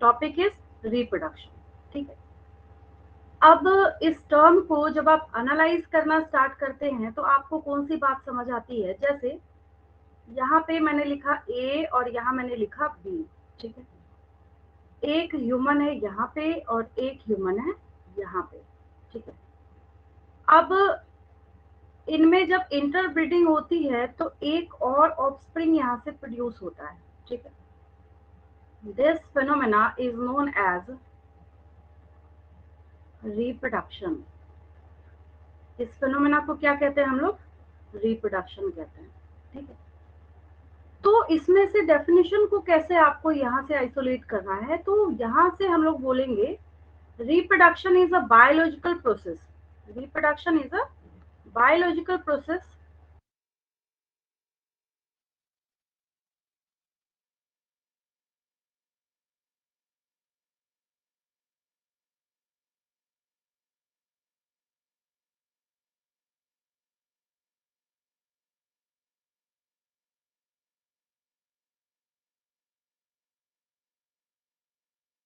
Topic is reproduction, ठीक है। अब इस टर्म को जब आप एनालाइज करना स्टार्ट करते हैं तो आपको कौन सी बात समझ आती है, जैसे यहाँ पे मैंने लिखा ए और यहाँ मैंने लिखा बी, ठीक है। एक ह्यूमन है यहाँ पे और एक ह्यूमन है यहाँ पे, ठीक है। अब इनमें जब इंटरब्रीडिंग होती है तो एक और ऑफस्प्रिंग यहाँ से प्रोड्यूस होता है, ठीक है। This phenomena is known as reproduction. इस फेनोमेना को क्या कहते हैं हम लोग? रिप्रोडक्शन कहते हैं, ठीक है। तो इसमें से डेफिनेशन को कैसे आपको यहाँ से आइसोलेट करना है, तो यहाँ से हम लोग बोलेंगे reproduction is a biological process. Reproduction is a biological process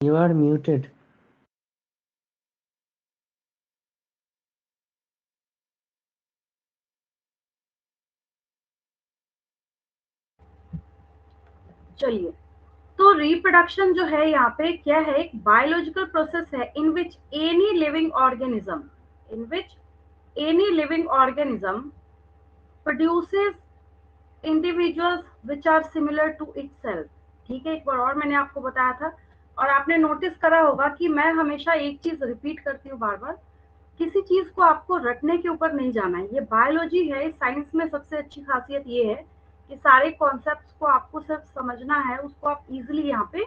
You are muted. चलिए, तो रिप्रोडक्शन जो है यहाँ पे क्या है, एक बायोलॉजिकल प्रोसेस है in which any living organism produces individuals which are similar to itself, ठीक है। एक बार और मैंने आपको बताया था और आपने नोटिस करा होगा कि मैं हमेशा एक चीज रिपीट करती हूँ बार बार, किसी चीज को आपको रटने के ऊपर नहीं जाना है। ये बायोलॉजी है, साइंस में सबसे अच्छी खासियत ये है कि सारे कॉन्सेप्ट्स को आपको सिर्फ समझना है, उसको आप इजीली यहाँ पे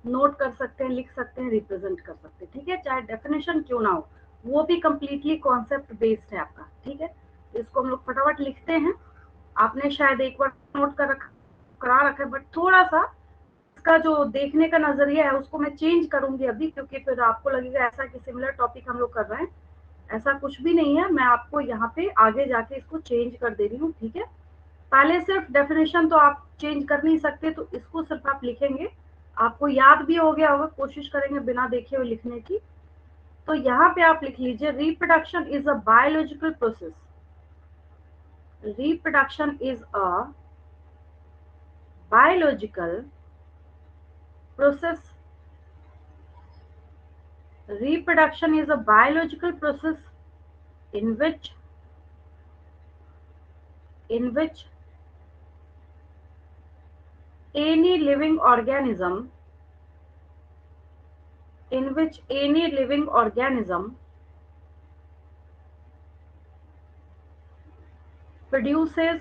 नोट कर सकते हैं, लिख सकते हैं, रिप्रेजेंट कर सकते हैं, ठीक है। चाहे डेफिनेशन क्यों ना हो, वो भी कंप्लीटली कॉन्सेप्ट बेस्ड है आपका, ठीक है। इसको हम लोग फटाफट लिखते हैं। आपने शायद एक बार नोट करा रखा है, बट थोड़ा सा इसका जो देखने का नजरिया है उसको मैं चेंज करूंगी अभी, क्योंकि फिर आपको लगेगा ऐसा कि सिमिलर टॉपिक हम लोग कर रहे हैं। ऐसा कुछ भी नहीं है, मैं आपको यहाँ पे आगे जाके इसको चेंज कर दे रही हूँ, ठीक है। पहले सिर्फ डेफिनेशन तो आप चेंज कर नहीं सकते, तो इसको सिर्फ आप लिखेंगे, आपको याद भी हो गया होगा, कोशिश करेंगे बिना देखे हुए लिखने की। तो यहाँ पे आप लिख लीजिए, reproduction is a biological process. Reproduction is a biological process. Reproduction is a biological process in which in which any living organism in which any living organism produces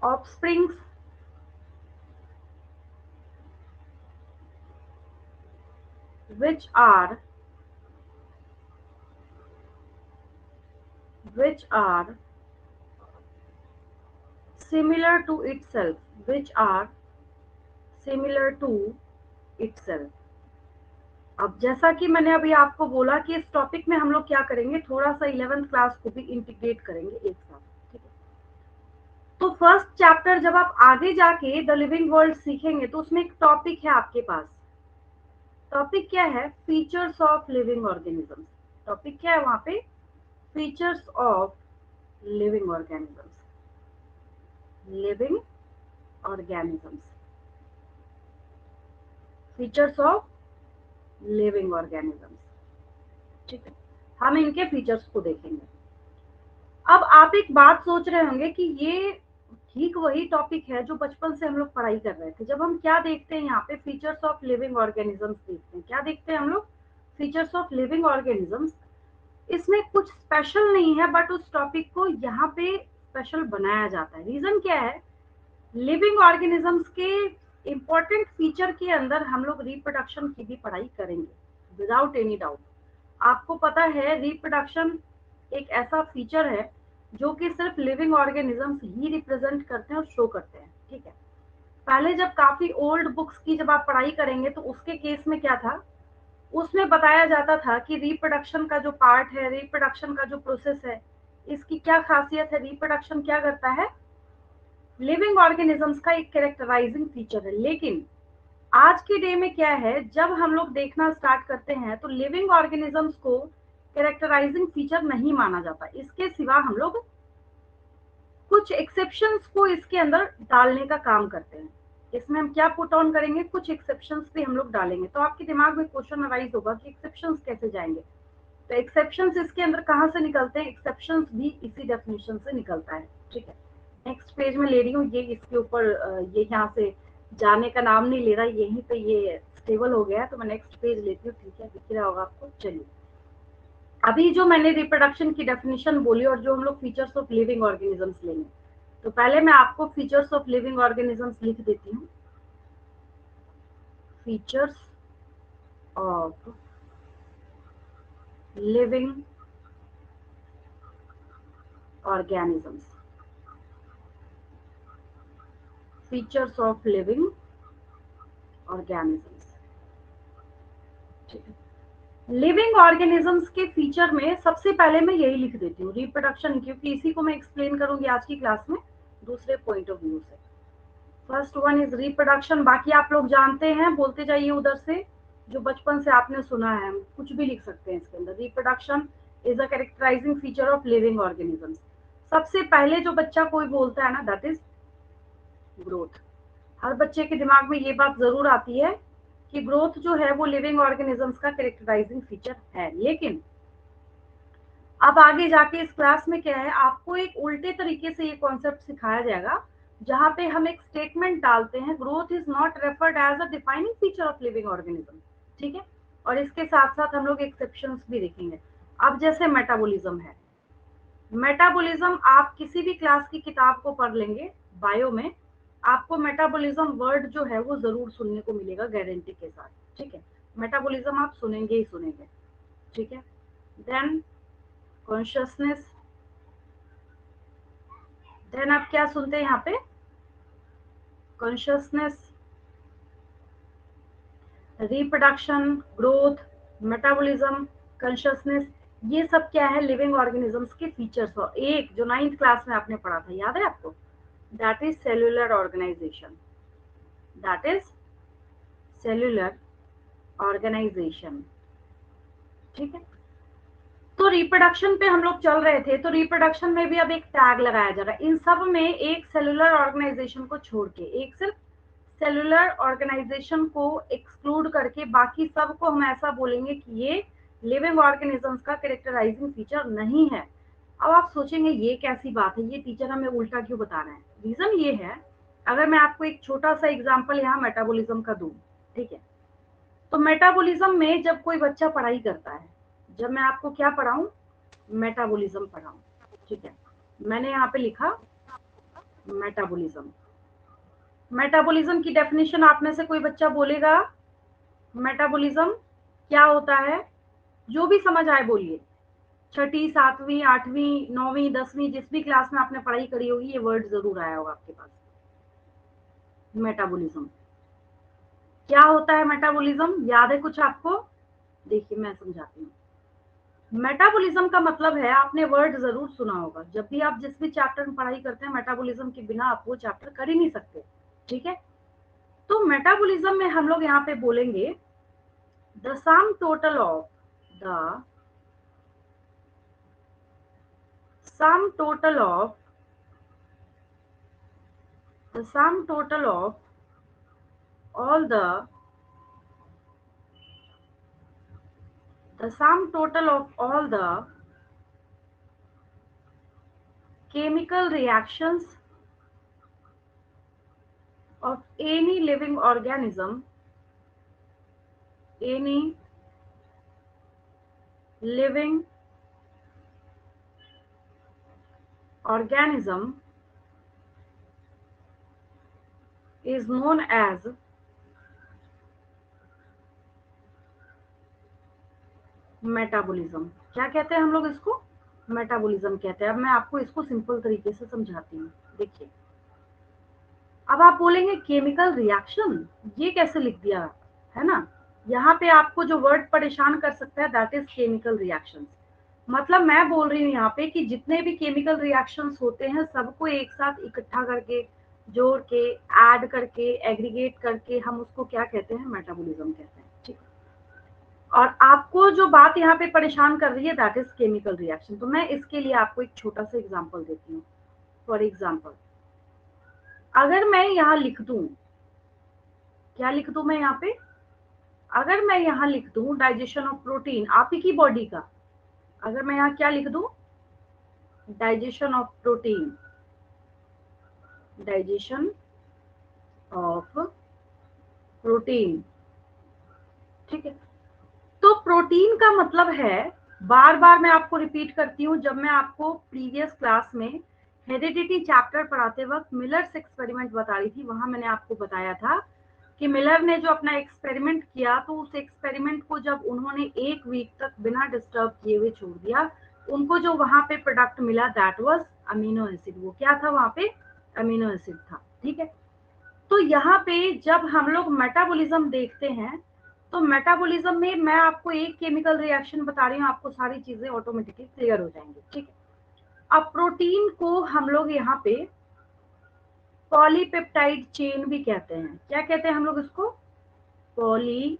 offsprings which are which are similar to itself, which are similar to itself. अब जैसा कि मैंने अभी आपको बोला कि इस topic में हम लोग क्या करेंगे, थोड़ा सा 11th क्लास को भी इंटीग्रेट करेंगे एक साथ, ठीक है। तो फर्स्ट चैप्टर जब आप आगे जाके द लिविंग वर्ल्ड सीखेंगे तो उसमें एक टॉपिक है आपके पास। टॉपिक क्या है? Features of living organisms. Topic क्या है वहां पे? Features of living organisms. Living organisms, features of living organisms, ठीक है। हम इनके फीचर्स को देखेंगे। अब आप एक बात सोच रहे होंगे कि ये ठीक वही टॉपिक है जो बचपन से हम लोग पढ़ाई कर रहे थे। जब हम क्या देखते हैं यहाँ पे, फीचर्स ऑफ लिविंग ऑर्गेनिजम्स देखते हैं। क्या देखते हैं हम लोग? Features of living organisms. इसमें कुछ स्पेशल नहीं है, बट उस टॉपिक को यहाँ पे स्पेशल बनाया जाता है। रीजन क्या है? लिविंग ऑर्गेनिजम्स के इंपॉर्टेंट फीचर के अंदर हम लोग रिप्रोडक्शन की भी पढ़ाई करेंगे विदाउट एनी डाउट। आपको पता है रिप्रोडक्शन एक ऐसा फीचर है जो कि सिर्फ लिविंग ऑर्गेनिजम्स ही रिप्रेजेंट करते हैं और शो करते हैं, ठीक है। पहले जब काफी ओल्ड बुक्स की जब आप पढ़ाई करेंगे तो उसके केस में क्या था, उसमें बताया जाता था कि रिप्रोडक्शन का जो पार्ट है, रिप्रोडक्शन का जो प्रोसेस है, इसकी क्या खासियत है, रिप्रोडक्शन क्या करता है? लिविंग ऑर्गेनिजम्स का एक कैरेक्टराइजिंग फीचर है। लेकिन आज के डे में क्या है, जब हम लोग देखना स्टार्ट करते हैं तो लिविंग ऑर्गेनिजम्स को कैरेक्टराइजिंग फीचर नहीं माना जाता। इसके सिवा हम लोग कुछ एक्सेप्शंस को इसके अंदर डालने का काम करते हैं। इसमें हम क्या पुट ऑन करेंगे, कुछ एक्सेप्शंस भी हम लोग डालेंगे। तो आपके दिमाग में क्वेश्चन अराइज होगा कि एक्सेप्शंस कैसे जाएंगे। तो एक्सेप्शंस इसके अंदर कहाँ से निकलते हैं, एक्सेप्शंस भी इसी डेफिनेशन से निकलता है। ठीक है, नेक्स्ट पेज में ले रही हूँ, ये इसके ऊपर ये यहाँ से जाने का नाम नहीं ले रहा, यहीं पे ये स्टेबल हो गया है। तो मैं नेक्स्ट पेज लेती हूँ। ठीक है, दिख रहा होगा आपको। चलिए, अभी जो मैंने रिप्रोडक्शन की डेफिनेशन बोली और जो हम लोग फीचर्स ऑफ लिविंग ऑर्गेनिजम्स लेंगे, तो पहले मैं आपको फीचर्स ऑफ लिविंग ऑर्गेनिजम्स लिख देती हूँ। Features of living organisms, features of living organisms. ठीक है, लिविंग ऑर्गेनिजम्स के फीचर में सबसे पहले मैं यही लिख देती हूँ, रिप्रोडक्शन, क्योंकि इसी को मैं एक्सप्लेन करूंगी आज की क्लास में दूसरे पॉइंट ऑफ व्यू से। First one is reproduction. बाकी आप लोग जानते हैं, बोलते जाइए उधर से, जो बचपन से आपने सुना है, कुछ भी लिख सकते हैं इसके अंदर। Reproduction is a characterising feature of living organisms. सबसे पहले जो बच्चा कोई बोलता है ना, दैट इज ग्रोथ। हर बच्चे के दिमाग में ये बात जरूर आती है कि ग्रोथ जो है वो लिविंग ऑर्गेनिजम्स का कैरेक्टराइजिंग फीचर है। लेकिन अब आगे जाके इस क्लास में क्या है, आपको एक उल्टे तरीके से ये कॉन्सेप्ट सिखाया जाएगा, जहां पे हम एक स्टेटमेंट डालते हैं, growth is not referred as a defining feature of living organism. ठीक है, और इसके साथ साथ हम लोग एक्सेप्शंस भी देखेंगे। अब जैसे मेटाबॉलिज्म है, मेटाबॉलिज्म आप किसी भी क्लास की किताब को पढ़ लेंगे, बायो में आपको मेटाबॉलिज्म वर्ड जो है वो जरूर सुनने को मिलेगा, गारंटी के साथ। ठीक है, मेटाबॉलिज्म आप सुनेंगे ही सुनेंगे। ठीक है, देन कॉन्शियसनेस, देन आप क्या सुनते हैं यहाँ पे, consciousness, reproduction, growth, metabolism, consciousness, ये सब क्या है, लिविंग ऑर्गेनिजम्स के फीचर्स। और एक जो 9th क्लास में आपने पढ़ा था, याद है आपको, that is cellular organisation, that is cellular organisation. ठीक है, तो रिप्रोडक्शन पे हम लोग चल रहे थे, तो रिप्रोडक्शन में भी अब एक टैग लगाया जा रहा है। इन सब में एक सेलुलर ऑर्गेनाइजेशन को छोड़ के, एक सिर्फ सेलुलर ऑर्गेनाइजेशन को एक्सक्लूड करके बाकी सब को हम ऐसा बोलेंगे कि ये लिविंग ऑर्गेनिजम्स का कैरेक्टराइजिंग फीचर नहीं है। अब आप सोचेंगे ये कैसी बात है, ये टीचर हमें उल्टा क्यों बता रहे हैं। रीजन ये है, अगर मैं आपको एक छोटा सा एग्जांपल यहाँ मेटाबॉलिज्म का दूं, ठीक है, तो मेटाबॉलिज्म में जब कोई बच्चा पढ़ाई करता है, जब मैं आपको क्या पढ़ाऊं, मेटाबॉलिज्म पढ़ाऊं। ठीक है, मैंने यहाँ पे लिखा मेटाबॉलिज्म। मेटाबॉलिज्म की डेफिनेशन आप में से कोई बच्चा बोलेगा, मेटाबॉलिज्म क्या होता है, जो भी समझ आए बोलिए। छठी, सातवीं, आठवीं, नौवीं, 10वीं, जिस भी क्लास में आपने पढ़ाई करी होगी, ये वर्ड जरूर आया होगा आपके पास। मेटाबॉलिज्म क्या होता है, मेटाबॉलिज्म याद है कुछ आपको? देखिए मैं समझाती हूँ। मेटाबॉलिज्म का मतलब है, आपने वर्ड जरूर सुना होगा, जब भी आप जिस भी चैप्टर में पढ़ाई करते हैं, मेटाबॉलिज्म के बिना आप वो चैप्टर कर ही नहीं सकते। ठीक है, तो मेटाबॉलिज्म में हम लोग यहाँ पे बोलेंगे the sum total of the sum total of the sum total of all the sum total of all the chemical reactions of any living organism, any living organism is known as metabolism. क्या कहते हैं हम लोग इसको? Metabolism कहते हैं। अब मैं आपको इसको सिंपल तरीके से समझाती हूँ। देखिए, अब आप बोलेंगे केमिकल रिएक्शन, ये कैसे लिख दिया, है ना। यहाँ पे आपको जो वर्ड परेशान कर सकता है, दैट इज केमिकल रिएक्शंस। मतलब मैं बोल रही हूँ यहाँ पे कि जितने भी केमिकल रिएक्शंस होते हैं, सबको एक साथ इकट्ठा करके जोड़ के, ऐड करके, एग्रीगेट करके हम उसको क्या कहते हैं, मेटाबॉलिज्म कहते हैं। ठीक। और आपको जो बात यहाँ पे परेशान कर रही है दैट इज केमिकल रिएक्शन। तो मैं इसके लिए आपको एक छोटा सा एग्जांपल देती हूँ। फॉर एग्जांपल, अगर मैं यहाँ लिख दूं, क्या लिख दूं मैं यहाँ पे, अगर मैं यहाँ लिख दूं डाइजेशन ऑफ प्रोटीन आप ही की बॉडी का, अगर मैं यहाँ क्या लिख दूं, digestion of protein, digestion of protein, ठीक है। तो प्रोटीन का मतलब है, बार बार मैं आपको रिपीट करती हूँ, जब मैं आपको प्रीवियस क्लास में हेरिडिटी चैप्टर पढ़ाते वक्त मिलर्स एक्सपेरिमेंट बता रही थी, वहां मैंने आपको बताया था कि मिलर ने जो अपना एक्सपेरिमेंट किया, तो उस एक्सपेरिमेंट को जब उन्होंने 1 वीक तक बिना डिस्टर्ब किए हुए छोड़ दिया, उनको जो वहां पे प्रोडक्ट मिला दैट वाज अमीनो एसिड। वो क्या था वहां पे, अमीनो एसिड था। ठीक है। तो यहाँ पे जब हम लोग मेटाबॉलिज्म देखते हैं, तो मेटाबॉलिज्म में मैं आपको एक केमिकल रिएक्शन बता रही हूँ, आपको सारी चीजें ऑटोमेटिकली क्लियर हो जाएंगी। ठीक है। अब प्रोटीन को हम लोग यहाँ पे पॉलीपेप्टाइड चेन भी कहते हैं। क्या कहते हैं हम लोग इसको, पॉलीपेप्टाइड,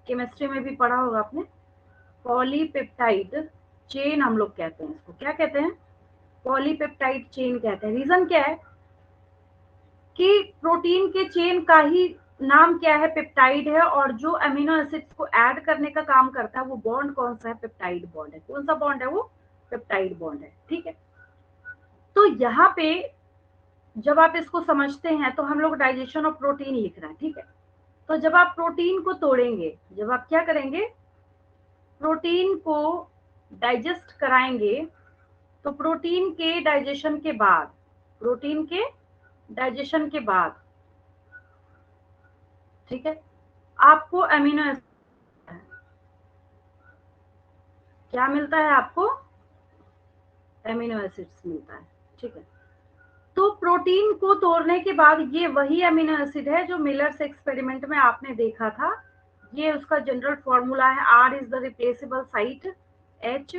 केमिस्ट्री में भी पढ़ा होगा आपने, पॉलीपेप्टाइड चेन हम लोग कहते हैं इसको। क्या कहते हैं, पॉलीपेप्टाइड चेन कहते हैं। रीजन क्या है कि प्रोटीन के चेन का ही नाम क्या है, पेप्टाइड है, और जो अमीनो एसिड्स को ऐड करने का काम करता है वो बॉन्ड कौन सा है, पेप्टाइड बॉन्ड है। कौन सा बॉन्ड है वो, पेप्टाइड बॉन्ड है। ठीक है। तो यहाँ पे जब आप इसको समझते हैं तो हम लोग डाइजेशन ऑफ प्रोटीन लिख रहे हैं। ठीक है। तो जब आप प्रोटीन को तोड़ेंगे, जब आप क्या करेंगे, प्रोटीन को डाइजेस्ट कराएंगे, तो प्रोटीन के डाइजेशन के बाद, प्रोटीन के डाइजेशन के बाद, ठीक है, आपको अमीनो एसिड क्या मिलता है, आपको अमीनो एसिड्स मिलता है। ठीक है। तो प्रोटीन को तोड़ने के बाद ये वही अमीनो एसिड है जो मिलर्स एक्सपेरिमेंट में आपने देखा था। ये उसका जनरल फॉर्मूला है, R is the replaceable site, H,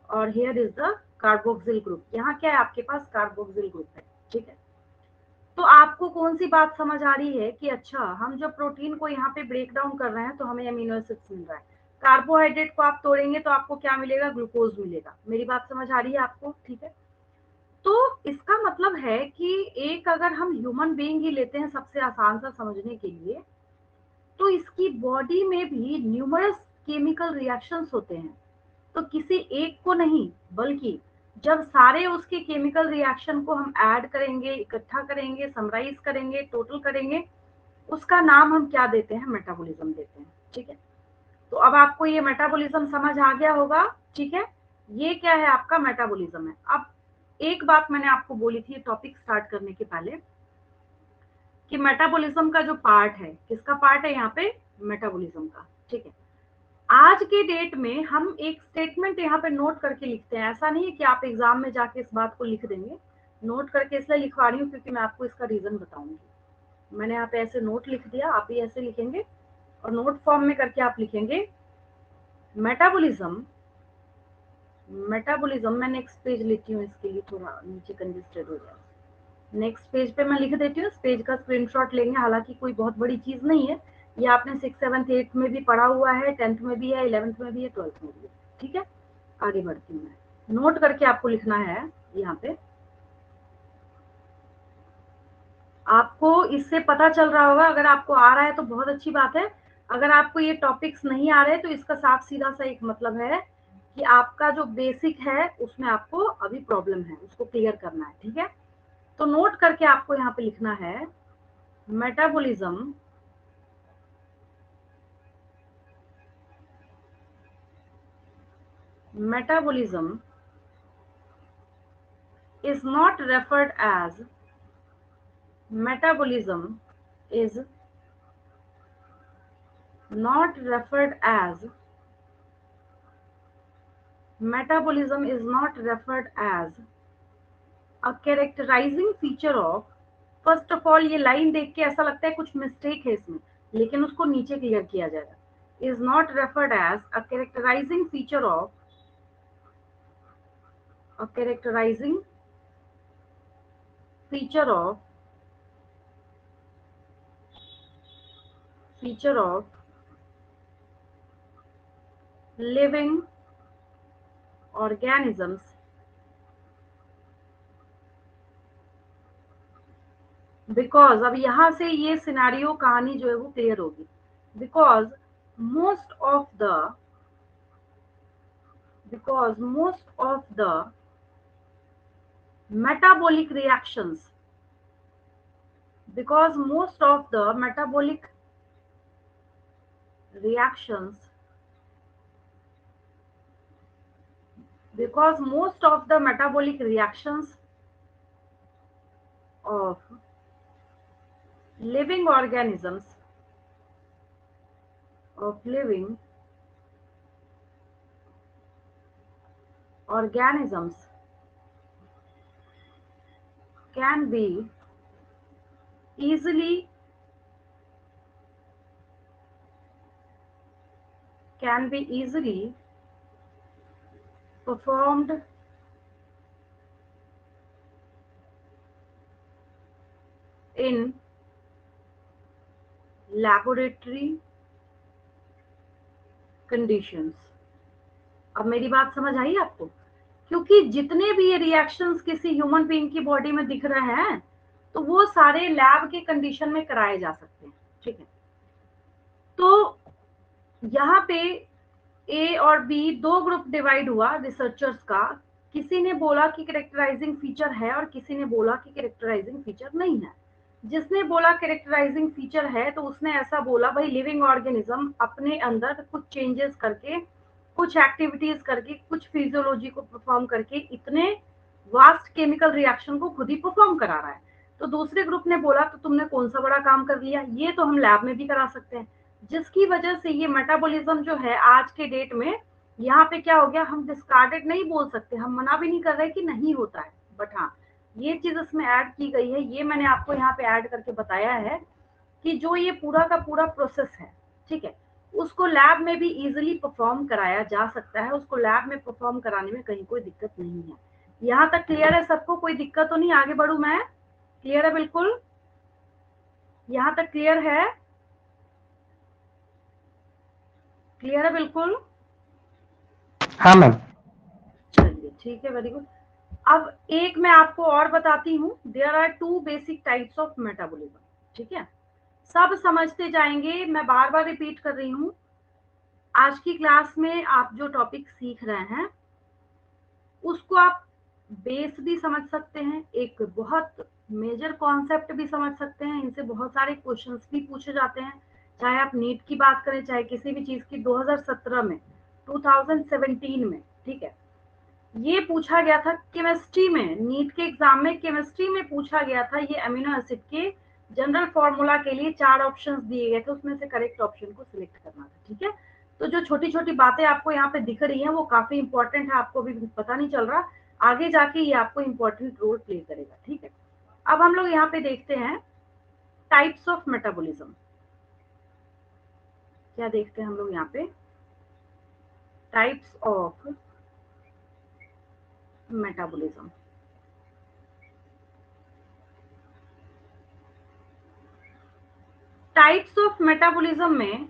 और here is the carboxyl group. यहाँ क्या है आपके पास, कार्बोक्सिल ग्रुप है। ठीक है। तो आपको कौन सी बात समझ आ रही है कि अच्छा हम जब प्रोटीन को यहाँ पे ब्रेक डाउन कर रहे हैं तो हमें अमीनो एसिड्स मिल रहा है, कार्बोहाइड्रेट को आप तोड़ेंगे तो आपको क्या मिलेगा, ग्लूकोज मिलेगा। मेरी बात समझ आ रही है आपको। ठीक है। तो इसका मतलब है कि एक अगर हम ह्यूमन बीइंग ही लेते हैं सबसे आसान सा समझने के लिए, तो इसकी बॉडी में भी न्यूमरस केमिकल रिएक्शंस होते हैं। तो किसी एक को नहीं, बल्कि जब सारे उसके केमिकल रिएक्शन को हम ऐड करेंगे, इकट्ठा करेंगे, समराइज करेंगे, टोटल करेंगे, उसका नाम हम क्या देते हैं, मेटाबॉलिज्म देते हैं। ठीक है। तो अब आपको ये मेटाबॉलिज्म समझ आ गया होगा। ठीक है। ये क्या है, आपका मेटाबॉलिज्म है। अब एक बात मैंने आपको बोली थी टॉपिक स्टार्ट करने के पहले, कि मेटाबॉलिज्म का जो पार्ट है, किसका पार्ट है यहाँ पे, मेटाबॉलिज्म का। ठीक है। आज के डेट में हम एक स्टेटमेंट यहाँ पे नोट करके लिखते हैं। ऐसा नहीं है कि आप एग्जाम में जाके इस बात को लिख देंगे। नोट करके इसलिए लिखवा रही हूँ क्योंकि मैं आपको इसका रीजन बताऊंगी। मैंने यहाँ पे ऐसे नोट लिख दिया, आप भी ऐसे लिखेंगे और नोट फॉर्म में करके आप लिखेंगे मेटाबॉलिज्म। मेटाबॉलिज्म, मैं नेक्स्ट पेज लेती हूँ इसके लिए, थोड़ा नीचे कंजेस्टेड हो जाए। नेक्स्ट पेज पे मैं लिख देती हूँ, इस पेज का स्क्रीनशॉट लेंगे। हालांकि कोई बहुत बड़ी चीज नहीं है, ये आपने 6, 7, 8 में भी पढ़ा हुआ है, 10th में भी है, 11th में भी है, 12th में भी है। ठीक है। आगे बढ़ती हूँ मैं, नोट करके आपको लिखना है यहाँ पे। आपको इससे पता चल रहा होगा, अगर आपको आ रहा है तो बहुत अच्छी बात है। अगर आपको ये टॉपिक्स नहीं आ रहे तो इसका साफ सीधा सा एक मतलब है कि आपका जो बेसिक है उसमें आपको अभी प्रॉब्लम है, उसको क्लियर करना है। ठीक है। तो नोट करके आपको यहाँ पे लिखना है metabolism metabolism is not referred as metabolism is not referred as metabolism is not referred as a characterizing feature of, first of all ये लाइन देख के ऐसा लगता है कुछ मिस्टेक है इसमें, लेकिन उसको नीचे क्लियर किया जाएगा। Is not referred as a characterising feature of, a characterising feature of living organisms because अब यहां से ये सिनारियो कहानी जो है वो क्लियर होगी because most of the metabolic reactions because most of the metabolic reactions of living organisms can be easily performed in laboratory conditions. अब मेरी बात समझ आई आपको? क्योंकि जितने भी ये रिएक्शंस किसी ह्यूमन बीइंग की बॉडी में दिख रहे हैं तो वो सारे लैब के कंडीशन में कराए जा सकते हैं, ठीक है। तो यहाँ पे ए और बी दो ग्रुप डिवाइड हुआ रिसर्चर्स का। किसी ने बोला कि कैरेक्टराइजिंग फीचर है और किसी ने बोला कि कैरेक्टराइजिंग फीचर नहीं है। जिसने बोला कैरेक्टराइजिंग फीचर है तो उसने ऐसा बोला भाई लिविंग ऑर्गेनिज्म अपने अंदर कुछ चेंजेस करके, कुछ एक्टिविटीज करके, कुछ फिजियोलॉजी को परफॉर्म करके इतने वास्ट केमिकल रिएक्शन को खुद ही परफॉर्म करा रहा है। तो दूसरे ग्रुप ने बोला तो तुमने कौन सा बड़ा काम कर लिया, ये तो हम लैब में भी करा सकते हैं। जिसकी वजह से ये मेटाबॉलिज्म जो है आज के डेट में यहाँ पे क्या हो गया, हम डिस्कार्डेड नहीं बोल सकते, हम मना भी नहीं कर रहे कि नहीं होता है, बट हाँ ये चीज इसमें ऐड की गई है। ये मैंने आपको यहाँ पे ऐड करके बताया है कि जो ये पूरा का पूरा प्रोसेस है, ठीक है, उसको लैब में भी इजीली परफॉर्म कराया जा सकता है। उसको लैब में परफॉर्म कराने में कहीं कोई दिक्कत नहीं है। यहाँ तक क्लियर है सबको? कोई दिक्कत तो नहीं? आगे बढ़ू मैं? क्लियर है बिल्कुल? यहाँ तक क्लियर है? क्लियर है बिल्कुल? हाँ मैम। चलिए ठीक है, वेरी गुड। अब एक मैं आपको और बताती हूँ, there are two basic types of metabolism, ठीक है। सब समझते जाएंगे, मैं बार बार रिपीट कर रही हूँ। आज की क्लास में आप जो टॉपिक सीख रहे हैं उसको आप बेस भी समझ सकते हैं, एक बहुत मेजर कॉन्सेप्ट भी समझ सकते हैं। इनसे बहुत सारे क्वेश्चंस भी पूछे जाते हैं, चाहे आप नीट की बात करें चाहे किसी भी चीज की। 2017 में, 2017 में, ठीक है, ये पूछा गया था केमिस्ट्री में, नीट के एग्जाम में केमिस्ट्री में पूछा गया था। ये अमीनो एसिड के जनरल फॉर्मूला के लिए 4 ऑप्शंस दिए गए थे, उसमें से करेक्ट ऑप्शन को सिलेक्ट करना था, ठीक है। तो जो छोटी छोटी बातें आपको यहाँ पे दिख रही हैं वो काफी इंपॉर्टेंट है, आपको भी पता नहीं चल रहा, आगे जाके ये आपको इंपॉर्टेंट रोल प्ले करेगा, ठीक है। अब हम लोग यहाँ पे देखते हैं टाइप्स ऑफ मेटाबॉलिज्म। क्या देखते हैं हम लोग यहाँ पे? Types of metabolism. Types of metabolism में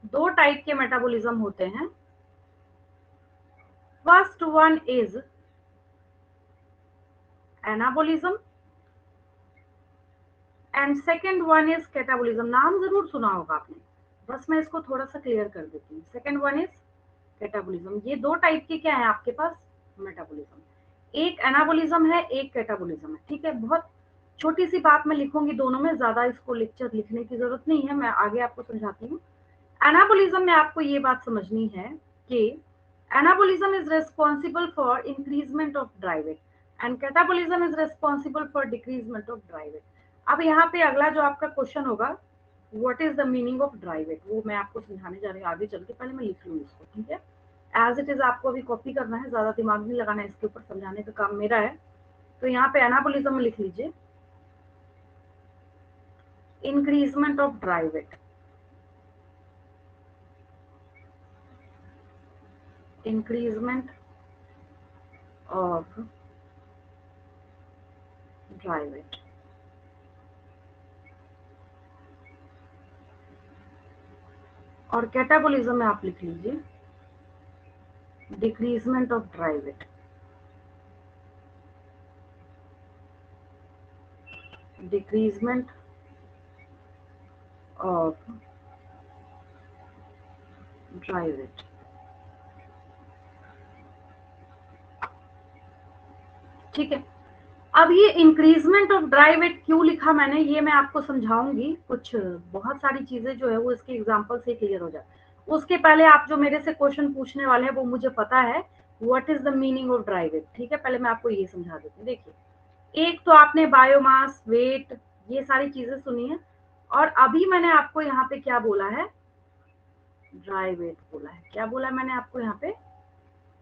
दो टाइप के मेटाबॉलिज्म होते हैं। First one is anabolism and second one is catabolism. नाम जरूर सुना होगा आपने, बस मैं इसको थोड़ा सा क्लियर कर देती हूँ। Second one is catabolism. ये दो टाइप के क्या है आपके पास मेटाबॉलिज्म, एक एनाबॉलिज्म है एक कैटाबॉलिज्म है, ठीक है। बहुत छोटी सी बात मैं लिखूंगी दोनों में, ज्यादा इसको लेक्चर लिखने की जरूरत नहीं है, मैं आगे आपको समझाती हूँ। एनाबॉलिज्म में आपको ये बात समझनी है कि anabolism is responsible for increasement of dry weight and catabolism is responsible for decreasement of dry weight. अब यहाँ पे अगला जो आपका क्वेश्चन होगा, what is the meaning of dry weight, वो मैं आपको समझाने जा रही हूँ आगे चल के। पहले मैं लिख लूँ इसको, ठीक है। एज इट इज आपको अभी कॉपी करना है, ज्यादा दिमाग नहीं लगाना है इसके ऊपर, समझाने का काम मेरा है। तो यहाँ पे एनाबॉलिज्म में लिख लीजिए increasement of dry weight, increasement of dry weight. और कैटाबोलिज्म में आप लिख लीजिए decreasement of dry weight. Decreasement of dry weight. ठीक है। अब ये इंक्रीजमेंट ऑफ ड्राई वेट क्यों लिखा मैंने, ये मैं आपको समझाऊंगी। कुछ बहुत सारी चीजें जो है वो इसके एग्जांपल से क्लियर हो जाए। उसके पहले आप जो मेरे से क्वेश्चन पूछने वाले हैं वो मुझे पता है, what is the meaning of dry weight. ठीक है, पहले मैं आपको ये समझा देती हूँ। देखिए, एक तो आपने बायोमास, वेट, ये सारी चीजें सुनी है, और अभी मैंने आपको यहाँ पे क्या बोला है, ड्राई वेट बोला है। क्या बोला मैंने आपको यहाँ पे,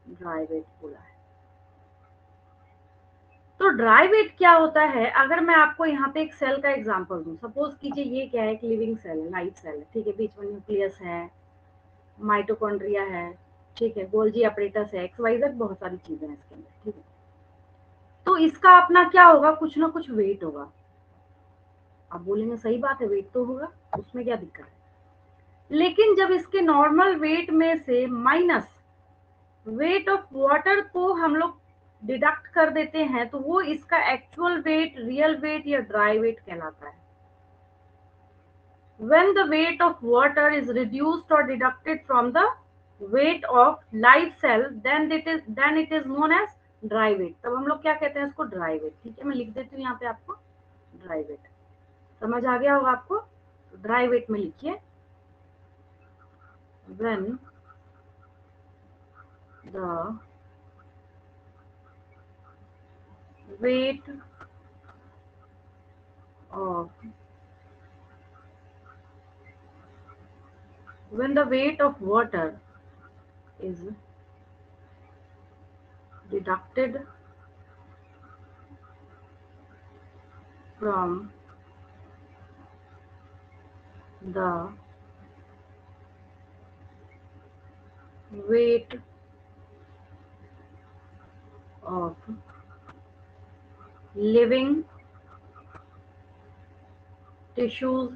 ड्राई वेट बोला है। तो ड्राई वेट क्या होता है, अगर मैं आपको यहाँ पे एक सेल का एग्जांपल दूं, सपोज कीजिए ये क्या है, एक लिविंग सेल है, लाइव सेल है। ठीक है, बीच में न्यूक्लियस है, माइटोकॉन्ड्रिया है, ठीक है, गोल्जी अपरेटस है, एक्सवाइजेड, बहुत सारी चीजें हैं इसके अंदर। ठीक है, तो इसका अपना क्या होगा, कुछ ना कुछ वेट होगा। आप बोलेंगे सही बात है, वेट तो होगा, उसमें क्या दिक्कत है। लेकिन जब इसके नॉर्मल वेट में से माइनस वेट ऑफ वाटर को हम लोग डिडक्ट कर देते हैं, तो वो इसका एक्चुअल वेट, रियल वेट या ड्राई वेट कहलाता है। When the weight of water is reduced or deducted from the weight of live cell, then it is known as dry weight। तब हम लोग क्या कहते हैं इसको, ड्राई वेट। ठीक है, मैं लिख देती हूँ यहाँ पे आपको ड्राई वेट। समझ आ गया होगा आपको। ड्राई वेट में लिखिए, when the weight of water is deducted from the weight of living tissues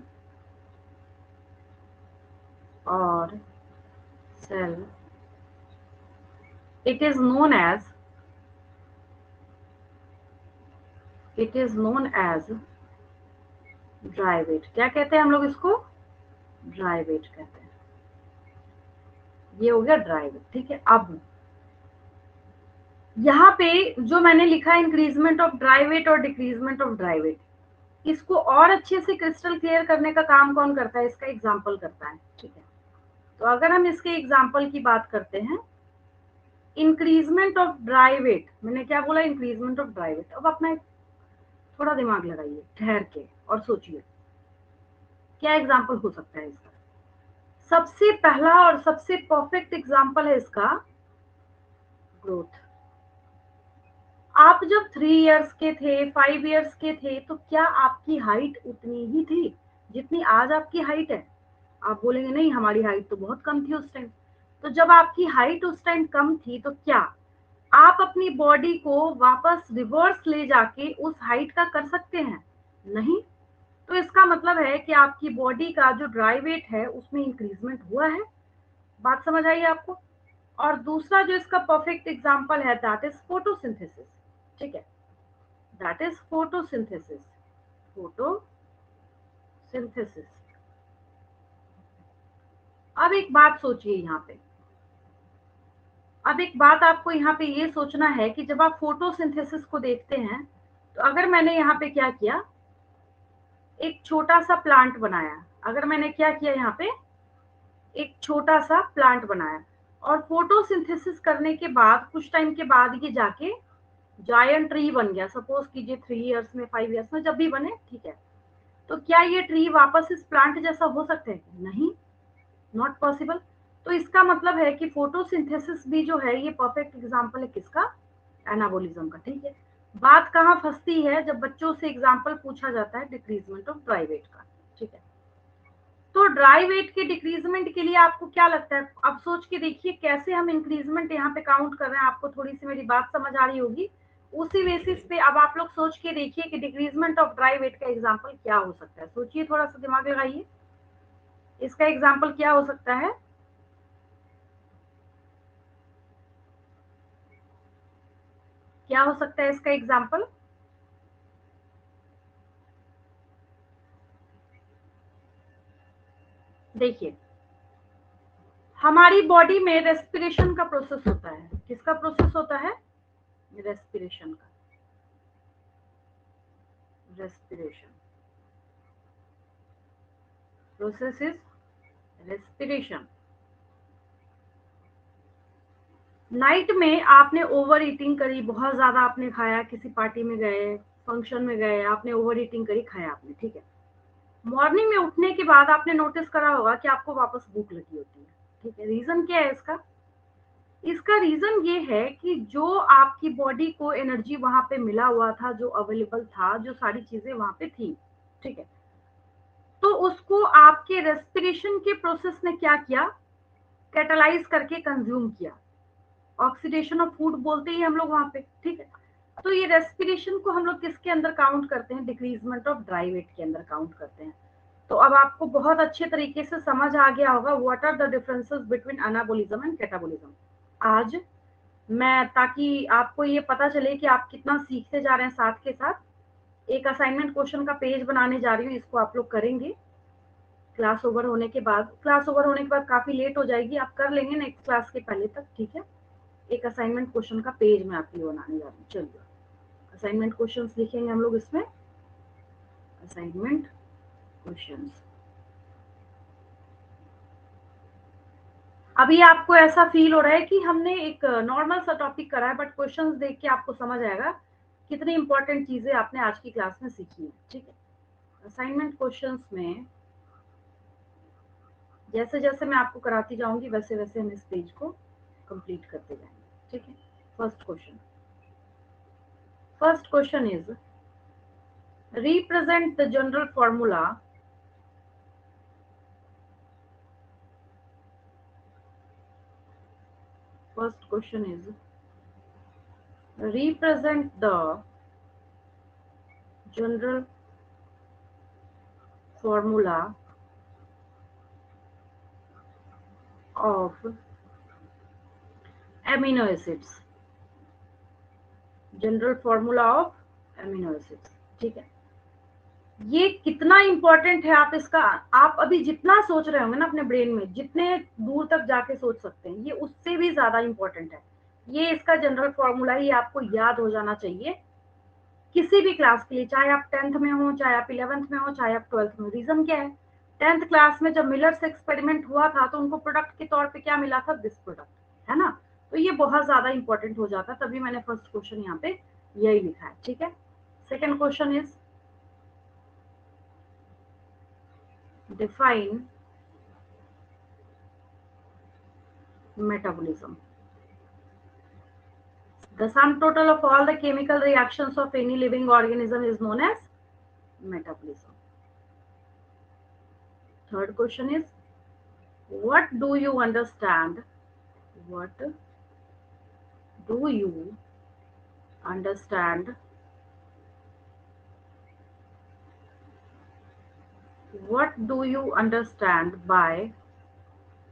or cell, it is known as dry weight. क्या कहते हैं हम लोग इसको, ड्राई वेट कहते हैं। ये हो गया ड्राई वेट। ठीक है, अब यहाँ पे जो मैंने लिखा इंक्रीजमेंट ऑफ ड्राई वेट और डिक्रीजमेंट ऑफ ड्राई वेट, इसको और अच्छे से क्रिस्टल क्लियर करने का काम कौन करता है, इसका एग्जाम्पल करता है। ठीक है, तो अगर हम इसके एग्जाम्पल की बात करते हैं, इंक्रीजमेंट ऑफ ड्राई वेट, मैंने क्या बोला, इंक्रीजमेंट ऑफ ड्राई वेट। अब अपना थोड़ा दिमाग लगाइए ठहर के और सोचिए क्या एग्जाम्पल हो सकता है इसका। सबसे पहला और सबसे परफेक्ट एग्जाम्पल है इसका ग्रोथ। आप जब 3 इयर्स के थे, 5 इयर्स के थे, तो क्या आपकी हाइट उतनी ही थी जितनी आज आपकी हाइट है। आप बोलेंगे नहीं, हमारी हाइट तो बहुत कम थी उस टाइम। तो जब आपकी हाइट उस टाइम कम थी, तो क्या आप अपनी बॉडी को वापस रिवर्स ले जाके उस हाइट का कर सकते हैं, नहीं। तो इसका मतलब है कि आपकी बॉडी का जो ड्राई वेट है उसमें इंक्रीजमेंट हुआ है। बात समझ आई आपको। और दूसरा जो इसका परफेक्ट एग्जांपल है, दैट इज फोटोसिंथेसिस। ठीक है, दैट इज फोटोसिंथेसिस। फोटोसिंथेसिस। अब एक बात सोचिए यहाँ पे, अब एक बात आपको यहाँ पे ये सोचना है कि जब आप फोटोसिंथेसिस को देखते हैं, तो अगर मैंने यहाँ पे क्या किया, एक छोटा सा प्लांट बनाया। अगर मैंने क्या किया, यहाँ पे एक छोटा सा प्लांट बनाया, और फोटोसिंथेसिस करने के बाद कुछ टाइम के बाद ये जाके जायंट ट्री बन गया। सपोज कीजिए 3 इयर्स में, 5 इयर्स में, जब भी बने। ठीक है, तो क्या ये ट्री वापस इस प्लांट जैसा हो सकता है, नहीं, नॉट पॉसिबल। तो इसका मतलब है कि फोटोसिंथेसिस भी जो है ये परफेक्ट एग्जांपल है किसका, एनाबोलिज्म का। ठीक है, बात कहाँ फंसती है, जब बच्चों से एग्जांपल पूछा जाता है डिक्रीजमेंट ऑफ ड्राई वेट का। ठीक है, तो ड्राई वेट के डिक्रीजमेंट के लिए आपको क्या लगता है, अब सोच के देखिए कैसे हम इंक्रीजमेंट यहाँ पे काउंट कर रहे हैं। आपको थोड़ी सी मेरी बात समझ आ रही होगी, उसी बेसिस पे अब आप लोग सोच के देखिए कि डिक्रीजमेंट ऑफ ड्राई वेट का एग्जांपल क्या हो सकता है। सोचिए, थोड़ा सा दिमाग लगाइए, इसका एग्जांपल क्या हो सकता है। क्या हो सकता है इसका एग्जांपल? देखिए, हमारी बॉडी में रेस्पिरेशन का प्रोसेस होता है। किसका प्रोसेस होता है? रेस्पिरेशन का। Respiration process is respiration. Night में आपने ओवर ईटिंग करी, बहुत ज्यादा आपने खाया, किसी पार्टी में गए, फंक्शन में गए, आपने ओवर ईटिंग करी, खाया आपने, ठीक है। मॉर्निंग में उठने के बाद आपने नोटिस करा होगा कि आपको वापस भूख लगी होती है, ठीक है। रीजन क्या है इसका? इसका रीजन ये है कि जो आपकी बॉडी को एनर्जी वहां पे मिला हुआ था, जो अवेलेबल था, जो सारी चीजें वहां पे थी, ठीक है, तो उसको आपके रेस्पिरेशन के प्रोसेस ने क्या किया? कैटालाइज करके कंज्यूम किया। ऑक्सीडेशन ऑफ फूड बोलते ही हम लोग वहां पे, ठीक है। तो ये रेस्पिरेशन को हम लोग किसके अंदर काउंट करते हैं? डिक्रीजमेंट ऑफ ड्राई वेट के अंदर काउंट करते हैं। तो अब आपको बहुत अच्छे तरीके से समझ आ गया होगा what are the differences between anabolism and catabolism. आज मैं, ताकि आपको ये पता चले कि आप कितना सीखते जा रहे हैं, साथ के साथ एक असाइनमेंट क्वेश्चन का पेज बनाने जा रही हूँ। इसको आप लोग करेंगे क्लास ओवर होने के बाद। क्लास ओवर होने के बाद काफी लेट हो जाएगी, आप कर लेंगे नेक्स्ट क्लास के पहले तक, ठीक है। एक असाइनमेंट क्वेश्चन का पेज मैं आपके लिए बनाने जा रही हूँ। चलिए, असाइनमेंट क्वेश्चंस लिखेंगे हम लोग इसमें। Assignment questions. अभी आपको ऐसा फील हो रहा है कि हमने एक नॉर्मल सा टॉपिक करा है, बट क्वेश्चंस देख के आपको समझ आएगा कितनी इंपॉर्टेंट चीजें आपने आज की क्लास में सीखी है, ठीक है। असाइनमेंट क्वेश्चंस में जैसे जैसे मैं आपको कराती जाऊंगी वैसे वैसे हम इस पेज को कंप्लीट करते जाएंगे, ठीक है। First question. First question is represent the general formula first question is represent the general formula of amino acids। General formula of amino acids, ठीक है। ये कितना इंपॉर्टेंट है, आप इसका, आप अभी जितना सोच रहे होंगे ना अपने ब्रेन में, जितने दूर तक जाके सोच सकते हैं, ये उससे भी ज्यादा इंपॉर्टेंट है। ये इसका जनरल फॉर्मूला ही आपको याद हो जाना चाहिए किसी भी क्लास के लिए, चाहे आप 10th में हो, चाहे आप 11th में हो, चाहे आप 12th में हो। रीजन क्या है? 10th क्लास में जब मिलर से एक्सपेरिमेंट हुआ था तो उनको प्रोडक्ट के तौर पे क्या मिला था? दिस प्रोडक्ट, है ना। तो ये बहुत ज्यादा इंपॉर्टेंट हो जाता है, तभी मैंने फर्स्ट क्वेश्चन यहाँ पे यही लिखा है, ठीक है। Second question is define metabolism। The sum total of all the chemical reactions of any living organism is known as metabolism। Third question is what do you understand? What do you understand? What do you understand by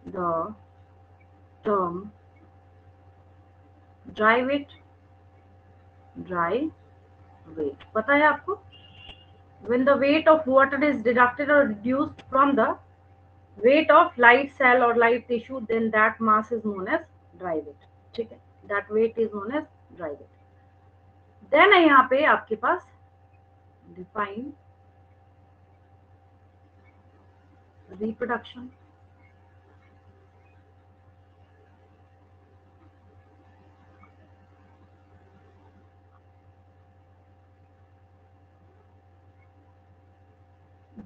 the term dry weight? Dry weight पता है आपको? When the weight of water is deducted or reduced from the weight of light cell or light tissue, then that mass is known as dry weight, ठीक है। that weight is known as dry weight। then है यहाँ पे आपके पास define reproduction।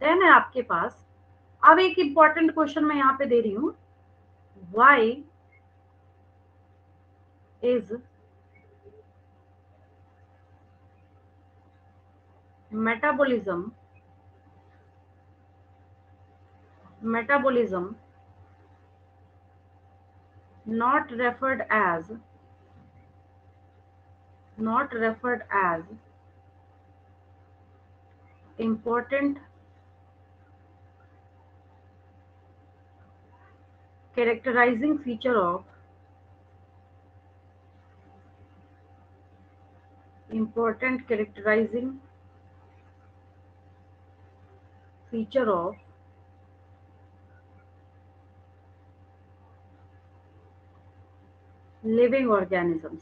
then है आपके पास, अब एक इंपॉर्टेंट क्वेश्चन मैं यहाँ पे दे रही हूँ, why is metabolism not referred as not referred as important characterizing feature of important characterizing feature of living organisms।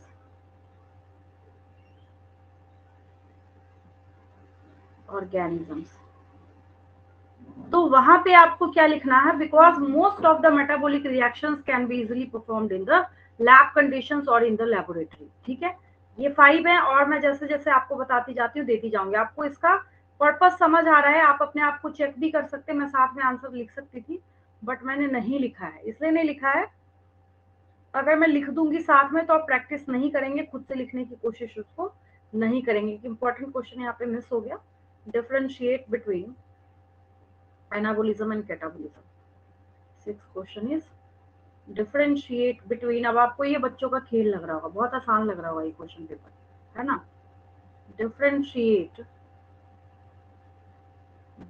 तो वहां पे आपको क्या लिखना है, because most of the metabolic reactions can be easily performed in the lab conditions और in the laboratory. ठीक है, ये 5 है और मैं जैसे जैसे आपको बताती जाती हूँ देती जाऊंगी। आपको इसका पर्पस समझ आ रहा है, आप अपने आप को चेक भी कर सकते हैं। मैं साथ में आंसर लिख सकती थी बट मैंने नहीं लिखा है, इसलिए नहीं लिखा है। अगर मैं लिख दूंगी साथ में तो आप प्रैक्टिस नहीं करेंगे, खुद से लिखने की कोशिश उसको नहीं करेंगे। इंपॉर्टेंट क्वेश्चन यहाँ पे मिस हो गया। Differentiate between anabolism and catabolism. 6th question is differentiate between. अब आपको ये बच्चों का खेल लग रहा होगा, बहुत आसान लग रहा होगा ये क्वेश्चन पेपर, है ना। Differentiate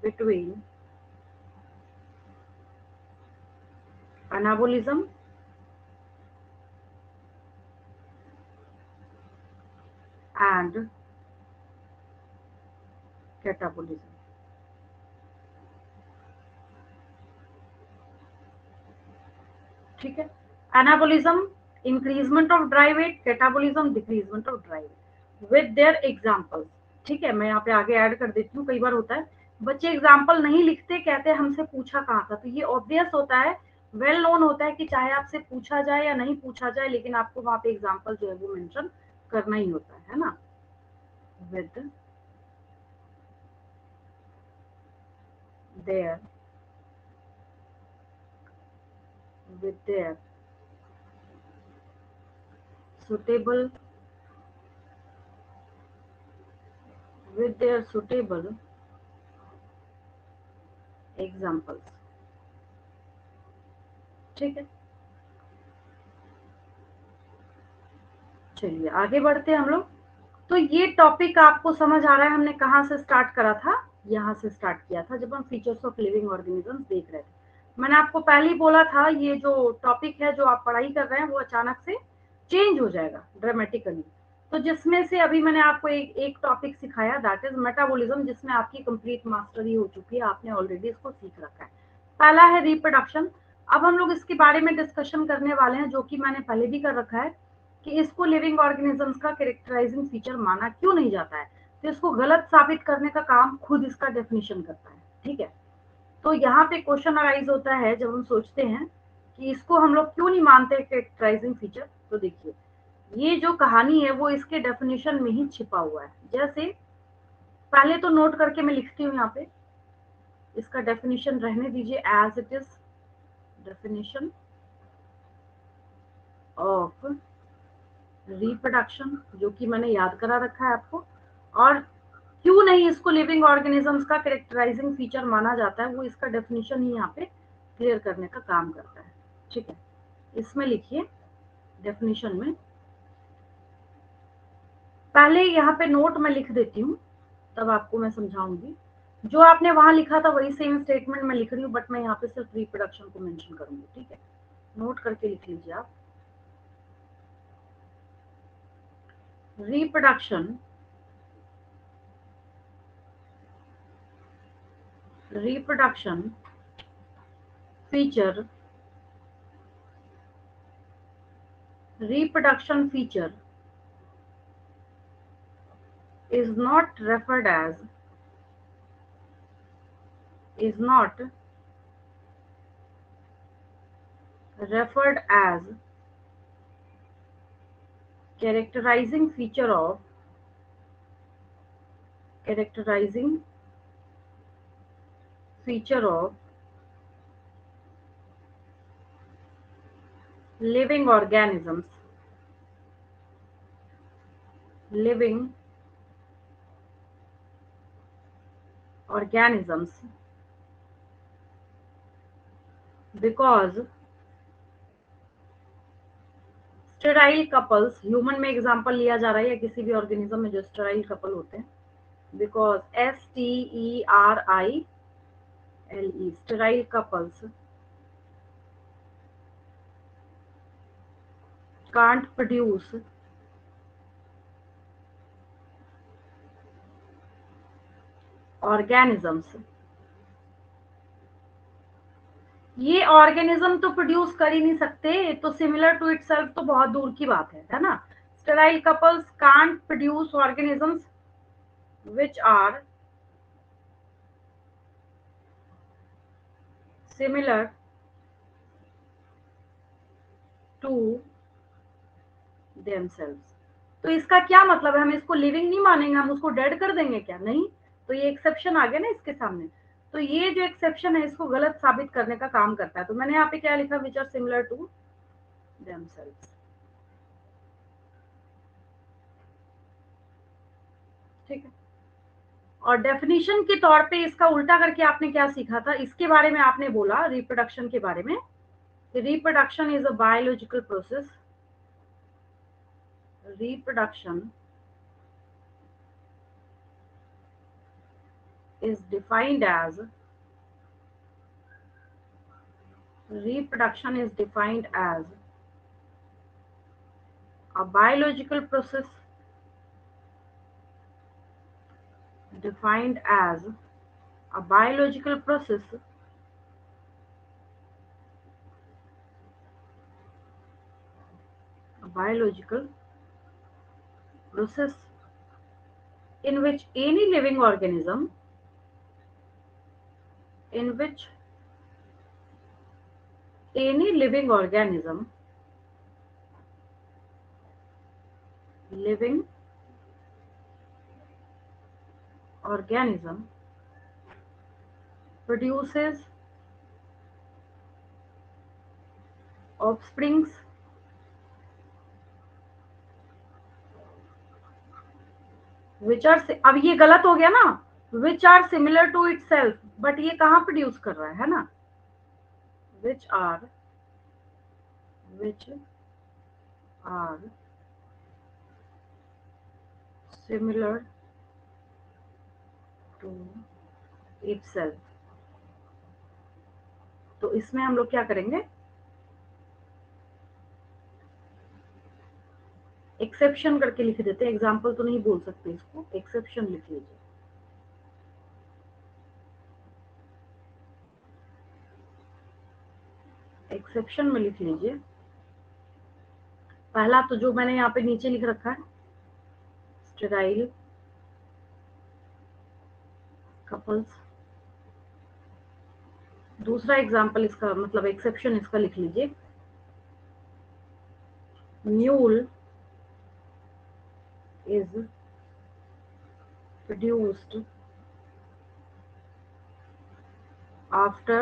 between anabolism and catabolism. ठीक है, anabolism increasement of dry weight, catabolism decreasement of dry weight with their examples. ठीक है, मैं यहाँ पे आगे ऐड कर देती हूँ। कई बार होता है बच्चे एग्जाम्पल नहीं लिखते, कहते हैं हमसे पूछा कहाँ था। तो ये ऑब्वियस होता है, वेल नोन होता है कि चाहे आपसे पूछा जाए या नहीं पूछा जाए, लेकिन आपको वहां पे एग्जाम्पल जो है वो मेंशन करना ही होता है ना। With their with their suitable with their suitable examples। ठीक है, चलिए आगे बढ़ते हैं हम लोग। तो ये टॉपिक आपको समझ आ रहा है, हमने कहाँ से स्टार्ट करा था, यहाँ से स्टार्ट किया था जब हम फीचर्स ऑफ लिविंग ऑर्गेनिजम्स देख रहे थे। मैंने आपको पहले ही बोला था ये जो टॉपिक है जो आप पढ़ाई कर रहे हैं वो अचानक से चेंज हो जाएगा ड्रामेटिकली। तो जिसमें से अभी मैंने आपको एक टॉपिक सिखाया दैट इज मेटाबॉलिज्म, जिसमें आपकी कंप्लीट मास्टरी हो चुकी है, आपने ऑलरेडी इसको सीख रखा है। पहला है रिप्रोडक्शन। अब हम लोग इसके बारे में डिस्कशन करने वाले हैं, जो कि मैंने पहले भी कर रखा है कि इसको लिविंग ऑर्गेनिजम्स का कैरेक्टराइजिंग फीचर माना क्यों नहीं जाता है। तो इसको गलत साबित करने का काम खुद इसका डेफिनेशन करता है। ठीक है, तो यहाँ पे क्वेश्चन अराइज होता है जब हम सोचते हैं कि इसको हम लोग क्यों नहीं मानते कैरेक्टराइजिंग फीचर। तो देखिए, ये जो कहानी है वो इसके डेफिनेशन में ही छिपा हुआ है। जैसे पहले तो नोट करके मैं लिखती हूँ यहाँ पे, इसका डेफिनेशन रहने दीजिए as it is. Definition of reproduction, जो कि मैंने याद करा रखा है आपको। और क्यों नहीं इसको लिविंग ऑर्गेनिजम्स का कैरेक्टराइजिंग फीचर माना जाता है, वो इसका डेफिनेशन ही यहाँ पे क्लियर करने का काम करता है। ठीक है, इसमें लिखिए डेफिनेशन में, पहले यहाँ पे नोट मैं लिख देती हूँ तब आपको मैं समझाऊंगी। जो आपने वहां लिखा था वही सेम स्टेटमेंट मैं लिख रही हूँ, बट मैं यहाँ पे सिर्फ रिप्रोडक्शन को मेंशन करूंगी। ठीक है, नोट करके लिख लीजिए आप। Reproduction reproduction feature reproduction feature is not referred as is not referred as characterizing feature of characterizing feature of living organisms living organisms because sterile couples, human में एग्जांपल लिया जा रहा है या किसी भी ऑर्गेनिज्म में जो स्टेराइल कपल होते हैं, because STERILE, sterile couples can't produce organisms। ये ऑर्गेनिज्म तो प्रोड्यूस कर ही नहीं सकते, तो सिमिलर टू इटसेल्फ तो बहुत दूर की बात है ना। Sterile couples can't produce organisms which are similar to themselves. तो इसका क्या मतलब है, हम इसको लिविंग नहीं मानेंगे, हम उसको डेड कर देंगे क्या? नहीं। तो ये एक्सेप्शन आ गया ना इसके सामने। तो ये जो एक्सेप्शन है इसको गलत साबित करने का काम करता है। तो मैंने यहाँ पे क्या लिखा, which are similar to themselves. ठीक है। और डेफिनेशन के तौर पे इसका उल्टा करके आपने क्या सीखा था, इसके बारे में आपने बोला रिप्रोडक्शन के बारे में, reproduction is a biological process, reproduction is defined as reproduction is defined as a biological process defined as a biological process a biological process in which any living organism in which any living organism produces offsprings which are, अब ये गलत हो गया ना, which are similar to itself, but ये कहाँ produce कर रहा है ना, which are similar to itself। तो इसमें हम लोग क्या करेंगे, एक्सेप्शन करके लिख देते हैं, एग्जाम्पल तो नहीं बोल सकते इसको, एक्सेप्शन लिख लीजिए। एक्सेप्शन में लिख लीजिए पहला तो जो मैंने यहाँ पे नीचे लिख रखा है, स्टेराइल कपल्स। दूसरा एग्जाम्पल इसका मतलब एक्सेप्शन इसका लिख लीजिए, mule is produced after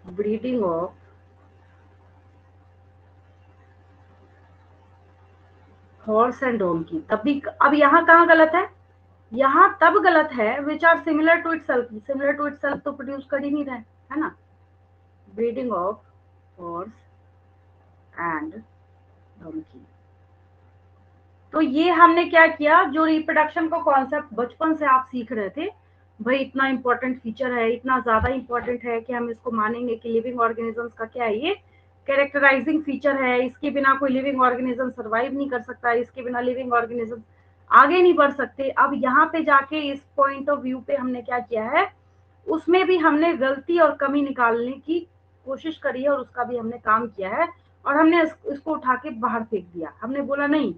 breeding of horse and donkey. तभी अब यहाँ कहाँ गलत है, यहाँ तब गलत है which are similar to itself, similar to itself तो प्रोड्यूस कर ही नहीं रहे है ना, breeding of horse and donkey. तो ये हमने क्या किया, जो रिप्रोडक्शन का कॉन्सेप्ट बचपन से आप सीख रहे थे, भाई इतना इंपॉर्टेंट फीचर है, इतना ज्यादा इंपॉर्टेंट है कि हम इसको मानेंगे कि लिविंग ऑर्गेनिजम्स का क्या है, ये कैरेक्टराइजिंग फीचर है, इसके बिना कोई लिविंग ऑर्गेनिज्म सर्वाइव नहीं कर सकता, इसके बिना लिविंग ऑर्गेनिज्म आगे नहीं बढ़ सकते। अब यहाँ पे जाके इस पॉइंट ऑफ व्यू पे हमने क्या किया है, उसमें भी हमने गलती और कमी निकालने की कोशिश करी है और उसका भी हमने काम किया है, और हमने इसको उठा के बाहर फेंक दिया। हमने बोला नहीं,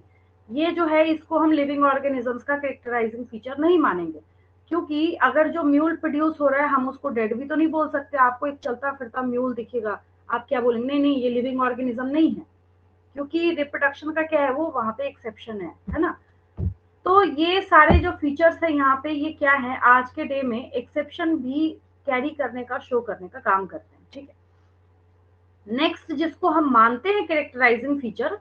ये जो है इसको हम लिविंग ऑर्गेनिजम्स का कैरेक्टराइजिंग फीचर नहीं मानेंगे, क्योंकि अगर जो म्यूल प्रोड्यूस हो रहा है हम उसको डेड भी तो नहीं बोल सकते। आपको एक चलता फिरता म्यूल दिखेगा, आप क्या बोलेंगे, नहीं नहीं ये लिविंग ऑर्गेनिज्म नहीं है, क्योंकि रिप्रोडक्शन का क्या है, वो वहां पे एक्सेप्शन है ना। तो ये सारे जो फीचर्स है यहाँ पे, ये क्या है, आज के डे में एक्सेप्शन भी कैरी करने का, शो करने का काम करते हैं। ठीक है, नेक्स्ट जिसको हम मानते हैं कैरेक्टराइजिंग फीचर,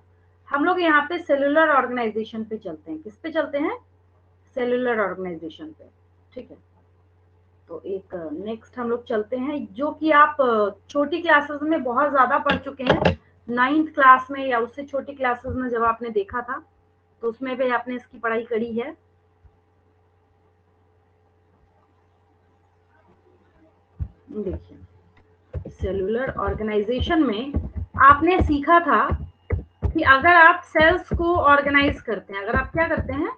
हम लोग यहाँ पे सेलुलर ऑर्गेनाइजेशन पे चलते हैं। किस पे चलते हैं, सेलुलर ऑर्गेनाइजेशन पे। ठीक है, तो एक नेक्स्ट हम लोग चलते हैं, जो कि आप छोटी क्लासेस में बहुत ज्यादा पढ़ चुके हैं, 9th क्लास में या उससे छोटी क्लासेस में जब आपने देखा था तो उसमें भी आपने इसकी पढ़ाई करी है। देखिए, सेलुलर ऑर्गेनाइजेशन में आपने सीखा था कि अगर आप सेल्स को ऑर्गेनाइज करते हैं, अगर आप क्या करते हैं,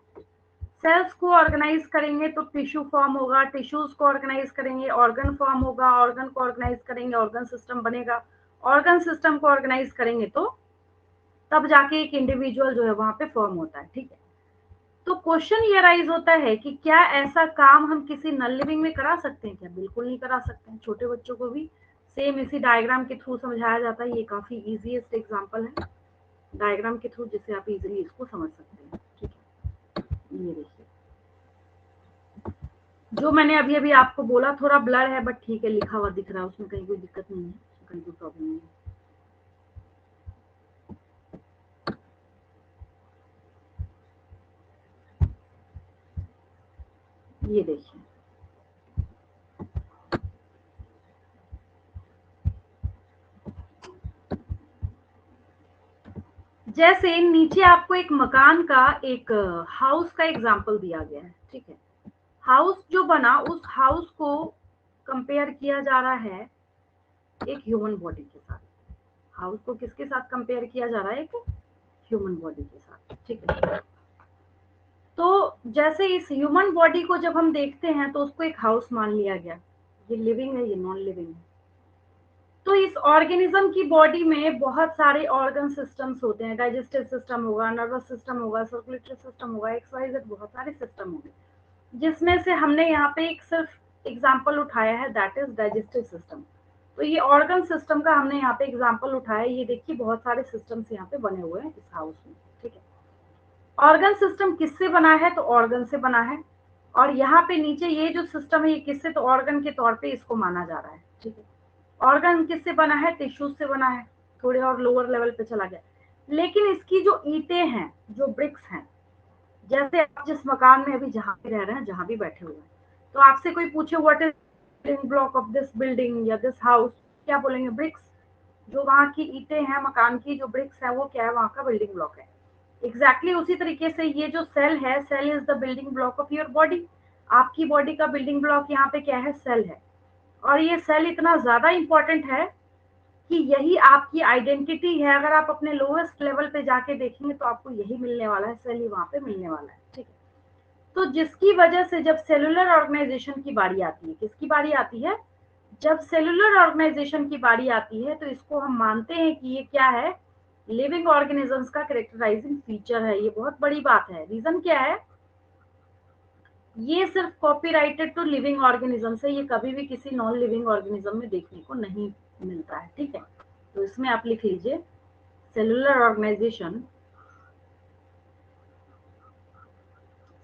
सेल्स को ऑर्गेनाइज करेंगे तो टिश्यू फॉर्म होगा, टिश्यूज को ऑर्गेनाइज करेंगे ऑर्गन फॉर्म होगा, ऑर्गन को ऑर्गेनाइज करेंगे ऑर्गन सिस्टम बनेगा, ऑर्गन सिस्टम को ऑर्गेनाइज करेंगे तो तब जाके एक इंडिविजुअल जो है वहां पे फॉर्म होता है। ठीक है, तो क्वेश्चन ये राइज होता है कि क्या ऐसा काम हम किसी नॉन लिविंग में करा सकते हैं क्या? बिल्कुल नहीं करा सकते हैं। छोटे बच्चों को भी सेम इसी डायग्राम के थ्रू समझाया जाता है। ये काफी इजीएस्ट एग्जांपल है डायग्राम के थ्रू, जिससे आप इजीली इसको समझ सकते हैं। ठीक है, ये देखिए, जो मैंने अभी अभी आपको बोला थोड़ा ब्लर है बट ठीक है, लिखा हुआ दिख रहा है, उसमें कहीं कोई दिक्कत नहीं है, कहीं कोई प्रॉब्लम नहीं है। ये देखिए, जैसे नीचे आपको एक मकान का, एक हाउस का एग्जांपल दिया गया है। ठीक है, हाउस जो बना उस हाउस को कंपेयर किया जा रहा है एक ह्यूमन बॉडी के साथ। हाउस को किसके साथ कंपेयर किया जा रहा है? एक ह्यूमन बॉडी के साथ। ठीक है, तो जैसे इस ह्यूमन बॉडी को जब हम देखते हैं तो उसको एक हाउस मान लिया गया, ये लिविंग है, ये नॉन लिविंग है। तो इस ऑर्गेनिज्म की बॉडी में बहुत सारे ऑर्गन सिस्टम्स होते हैं, डाइजेस्टिव सिस्टम होगा, नर्वस सिस्टम होगा, सर्कुलेटरी सिस्टम होगा, एक्सवाइजेड बहुत सारे सिस्टम होंगे, जिसमें से हमने यहाँ पे एक सिर्फ एग्जाम्पल उठाया है, दैट इज डाइजेस्टिव सिस्टम। तो ये ऑर्गन सिस्टम का हमने यहाँ पे एग्जाम्पल उठाया। ये देखिए बहुत सारे सिस्टम्स यहाँ पे बने हुए हैं इस हाउस में। ठीक है, ऑर्गन सिस्टम किससे बना है? तो ऑर्गन से बना है। और यहाँ पे नीचे ये जो सिस्टम है ये किससे? तो ऑर्गन के तौर पे इसको माना जा रहा है। ठीक है, ऑर्गन किससे बना है? टिश्यूज से बना है। थोड़े और लोअर लेवल पे चला गया, लेकिन इसकी जो ईंटें हैं, जो ब्रिक्स हैं, जैसे आप जिस मकान में अभी जहाँ पे रह रहे हैं, जहाँ भी बैठे हुए हैं, तो आपसे कोई पूछे what is building block of this building या दिस हाउस, क्या बोलेंगे? ब्रिक्स। जो वहाँ की ईंटें हैं, मकान की जो ब्रिक्स है, वो क्या है? वहाँ का बिल्डिंग ब्लॉक है। एग्जैक्टली उसी तरीके से ये जो सेल है, cell is the building block of your body. आपकी बॉडी का बिल्डिंग ब्लॉक यहाँ पे क्या है? सेल है। और ये सेल इतना ज्यादा इंपॉर्टेंट है कि यही आपकी आइडेंटिटी है। अगर आप अपने लोएस्ट लेवल पे जाके देखेंगे तो आपको यही मिलने वाला है, सेल ही वहां पे मिलने वाला है। ठीक है, तो जिसकी वजह से जब सेलुलर ऑर्गेनाइजेशन की बारी आती है, किसकी बारी आती है? जब सेलुलर ऑर्गेनाइजेशन की बारी आती है तो इसको हम मानते हैं कि ये क्या है? लिविंग ऑर्गेनिजम्स का कैरेक्टराइजिंग फीचर है। ये बहुत बड़ी बात है। रीजन क्या है? ये सिर्फ कॉपीराइटेड टू लिविंग ऑर्गेनिजम्स है, ये कभी भी किसी नॉन लिविंग ऑर्गेनिज्म में देखने को नहीं मिलता है। ठीक है, तो इसमें आप लिख लीजिए cellular organisation,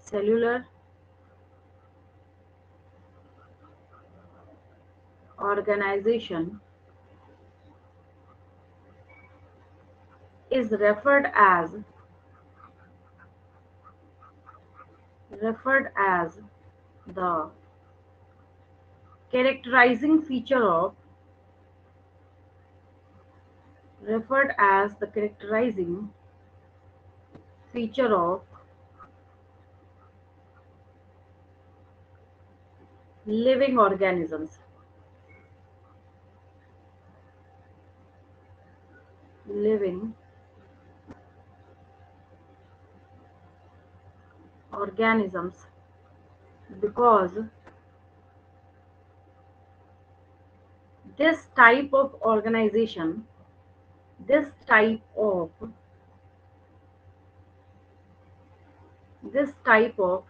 cellular organisation is referred as the characterizing feature of referred as the characterizing feature of living organisms. Living organisms, because this type of organization, this type of this type of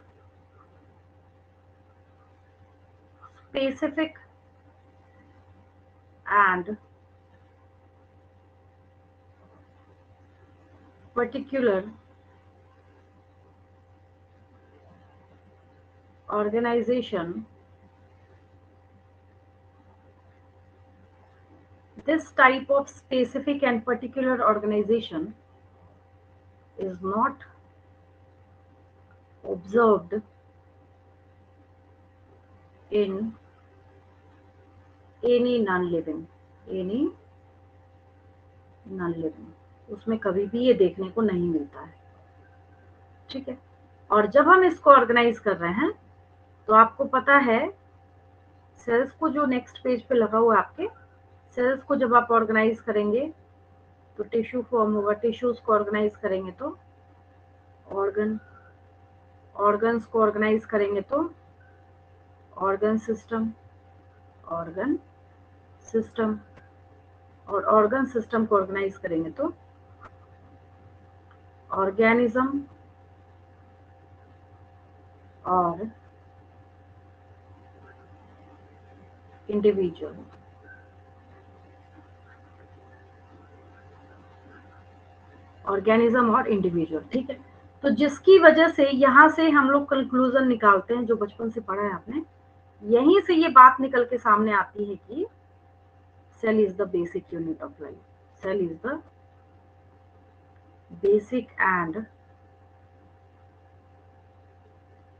specific and particular organization, this type of specific and particular organization is not observed in any non living, any non living, उसमें कभी भी ये देखने को नहीं मिलता है, ठीक है। और जब हम इसको ऑर्गेनाइज कर रहे हैं तो आपको पता है सेल्स को, जो नेक्स्ट पेज पे लगा हुआ है आपके, सेल्स को जब आप ऑर्गेनाइज करेंगे तो टिश्यू फॉर्म होगा, टिश्यूज को ऑर्गेनाइज करेंगे तो ऑर्गन, ऑर्गन्स को ऑर्गेनाइज करेंगे तो ऑर्गन सिस्टम, ऑर्गन सिस्टम, और ऑर्गन सिस्टम को ऑर्गेनाइज करेंगे तो ऑर्गेनिज्म और इंडिविजुअल। ऑर्गेनिज्म और इंडिविजुअल, ठीक है। तो जिसकी वजह से यहाँ से हम लोग कंक्लूजन निकालते हैं, जो बचपन से पढ़ा है आपने, यहीं से ये बात निकल के सामने आती है कि cell is the basic unit of life, cell is the basic and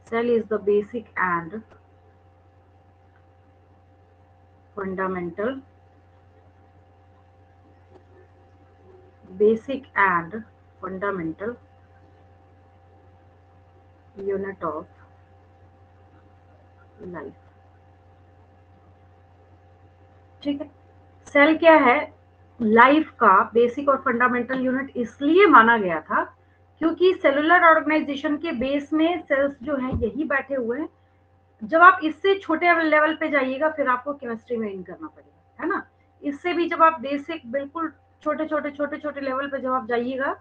cell is the basic and fundamental, basic and fundamental unit of life, ठीक है। सेल क्या है, लाइफ का बेसिक और फंडामेंटल यूनिट इसलिए माना गया था क्योंकि सेलुलर ऑर्गेनाइजेशन के बेस में सेल्स जो है यही बैठे हुए हैं। जब आप इससे छोटे लेवल पे जाइएगा फिर आपको केमिस्ट्री में इन करना पड़ेगा, है ना। इससे भी जब आप बेसिक बिल्कुल छोटे छोटे लेवल पे जब आप जाइएगा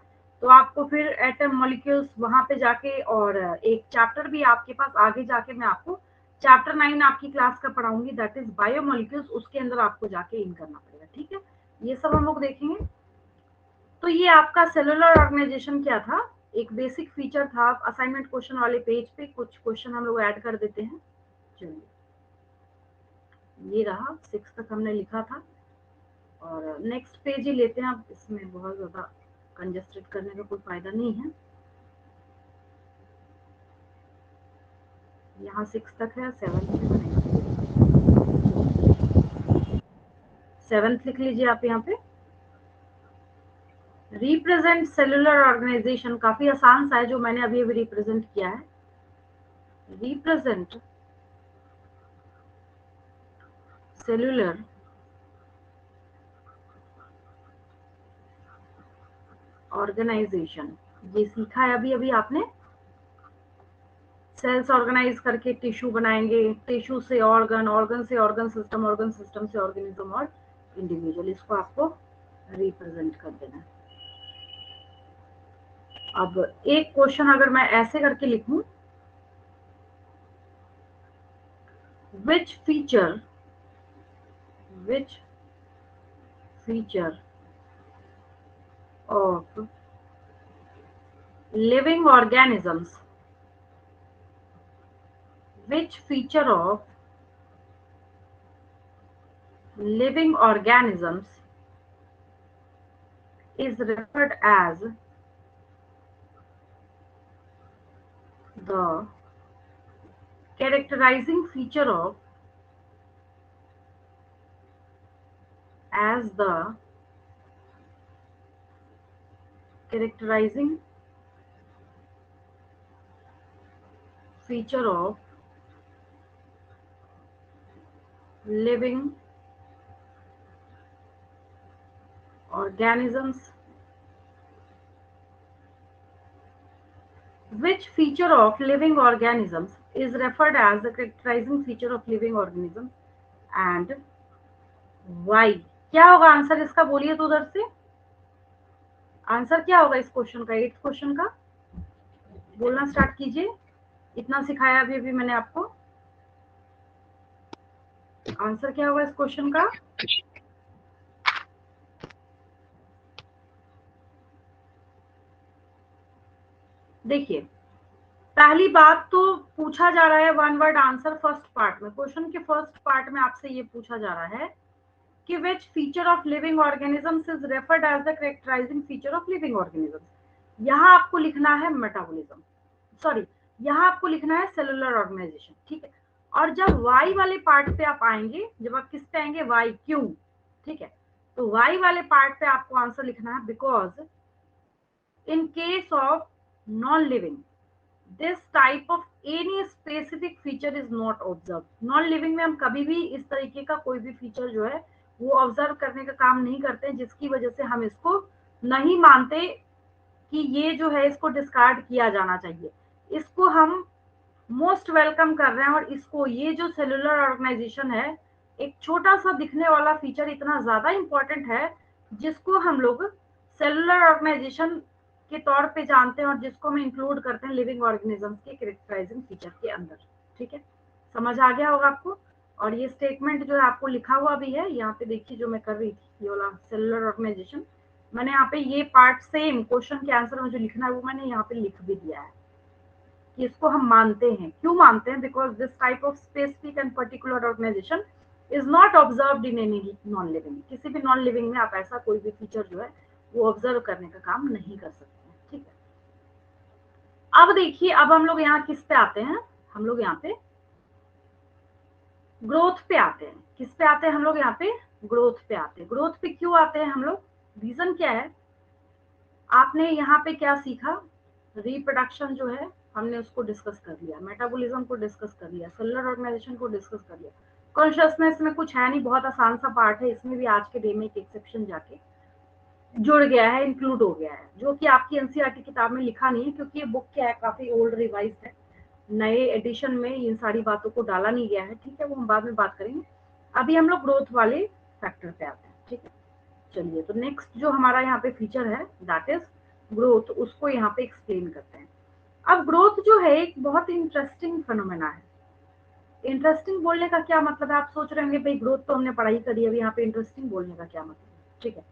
तो आपको फिर एटम मॉलिक्यूल्स वहां पे जाके, और एक चैप्टर भी आपके पास आगे जाके मैं आपको चैप्टर 9 आपकी क्लास का पढ़ाऊंगी, दैट इज बायोमोलिक्यूल्स, उसके अंदर आपको जाके इन करना पड़ेगा, ठीक है। ये सब हम लोग देखेंगे। तो ये आपका सेलुलर ऑर्गेनाइजेशन क्या था, एक बेसिक फीचर था। असाइनमेंट क्वेश्चन वाले पेज पे कुछ क्वेश्चन हम लोग ऐड कर देते हैं। चलिए, ये रहा 6 तक हमने लिखा था, और नेक्स्ट पेज ही लेते हैं। अब इसमें बहुत ज्यादा कंजेस्टेड करने का कोई फायदा नहीं है। यहाँ 6 तक है, 7th लिख लीजिए आप यहाँ पे। रिप्रेजेंट सेलुलर ऑर्गेनाइजेशन काफी आसान सा है, जो मैंने अभी अभी रिप्रेजेंट किया है। रिप्रेजेंट सेलुलर ऑर्गेनाइजेशन, ये सीखा है अभी अभी आपने। सेल्स ऑर्गेनाइज करके टिश्यू बनाएंगे, टिश्यू से ऑर्गन, ऑर्गन से ऑर्गन सिस्टम, ऑर्गन सिस्टम से ऑर्गेनिज्म और इंडिविजुअल, इसको आपको रिप्रेजेंट कर देना है। अब एक क्वेश्चन अगर मैं ऐसे करके लिखूं, which feature of living organisms, which feature of living organisms is referred as the characterizing feature of, as the characterizing feature of living organisms, which feature of living organisms is referred as the characterizing feature of living organisms and why। क्या होगा answer इसका, बोलिए तो उधर से answer क्या होगा इस क्वेश्चन का, 8th क्वेश्चन का बोलना स्टार्ट कीजिए। इतना सिखाया अभी अभी मैंने आपको, आंसर क्या होगा इस क्वेश्चन का। देखिए, पहली बात तो पूछा जा रहा है one word answer first part में, क्वेश्चन के फर्स्ट पार्ट में आपसे ये पूछा जा रहा है कि which feature of living organisms is referred as the characterizing feature of living organisms। यहाँ आपको लिखना है मेटाबॉलिज्म, सॉरी, यहाँ आपको लिखना है सेलुलर ऑर्गेनाइजेशन, ठीक है। और जब वाई वाले पार्ट पे आप आएंगे, जब आप किस पे आएंगे, वाई, क्यों, ठीक है, तो वाई वाले पार्ट पे आपको आंसर लिखना है, because in case of non living this type of any specific feature is not observe. Non living में हम कभी भी इस तरीके का कोई भी फीचर जो है वो ऑब्जर्व करने का काम नहीं करते हैं, जिसकी वजह से हम इसको नहीं मानते कि ये जो है इसको डिस्कार्ड किया जाना चाहिए। इसको हम मोस्ट वेलकम कर रहे हैं, और इसको, ये जो सेलुलर ऑर्गेनाइजेशन है, एक छोटा सा दिखने वाला फीचर इतना ज्यादा इंपॉर्टेंट है जिसको हम लोग सेलुलर ऑर्गेनाइजेशन के तौर पे जानते हैं, और जिसको हम इंक्लूड करते हैं लिविंग ऑर्गेनिजम्स के कैरेक्टराइजिंग फीचर के अंदर। ठीक है, समझ आ गया होगा आपको। और ये स्टेटमेंट जो है आपको लिखा हुआ भी है यहाँ पे, देखिए जो मैं कर रही थी, ये वाला सेलुलर ऑर्गेनाइजेशन, मैंने यहाँ पे ये पार्ट सेम क्वेश्चन के आंसर में जो लिखना है वो मैंने यहाँ पे लिख भी दिया है कि इसको हम मानते हैं। क्यों मानते हैं? Because this type of specific and particular organisation is not observed in any non living. किसी भी नॉन लिविंग में आप ऐसा कोई भी फीचर जो है वो ऑब्जर्व करने का काम नहीं कर सकते हैं। ठीक है, अब देखिए, अब हम लोग यहाँ किस पे आते हैं, हम लोग यहाँ पे ग्रोथ पे आते हैं। किस पे आते हैं हम लोग? यहाँ पे ग्रोथ पे आते हैं। ग्रोथ पे क्यों आते हैं हम लोग? रीजन क्या है? आपने यहाँ पे क्या सीखा? रिप्रोडक्शन जो है हमने उसको डिस्कस कर लिया, मेटाबॉलिज्म को डिस्कस कर लिया, सेलुलर ऑर्गेनाइजेशन को डिस्कस कर लिया। कॉन्शियसनेस में कुछ है नहीं, बहुत आसान सा पार्ट है, इसमें भी आज के डे में एक एक्सेप्शन जाके जुड़ गया है, इंक्लूड हो गया है, जो कि आपकी एनसीईआरटी किताब में लिखा नहीं है, क्योंकि ये बुक क्या है, काफी ओल्ड रिवाइज है, नए एडिशन में इन सारी बातों को डाला नहीं गया है। ठीक है, वो हम बाद में बात करेंगे। अभी हम लोग ग्रोथ वाले फैक्टर पे आते हैं। ठीक है, चलिए, तो नेक्स्ट जो हमारा यहाँ पे फीचर है दैट इज ग्रोथ, उसको यहाँ पे एक्सप्लेन करते हैं। अब ग्रोथ जो है एक बहुत इंटरेस्टिंग फिनोमेना है। इंटरेस्टिंग बोलने का क्या मतलब है? आप सोच रहे होंगे भाई ग्रोथ तो हमने पढ़ाई करी, अभी यहाँ पे इंटरेस्टिंग बोलने का क्या मतलब है? ठीक है,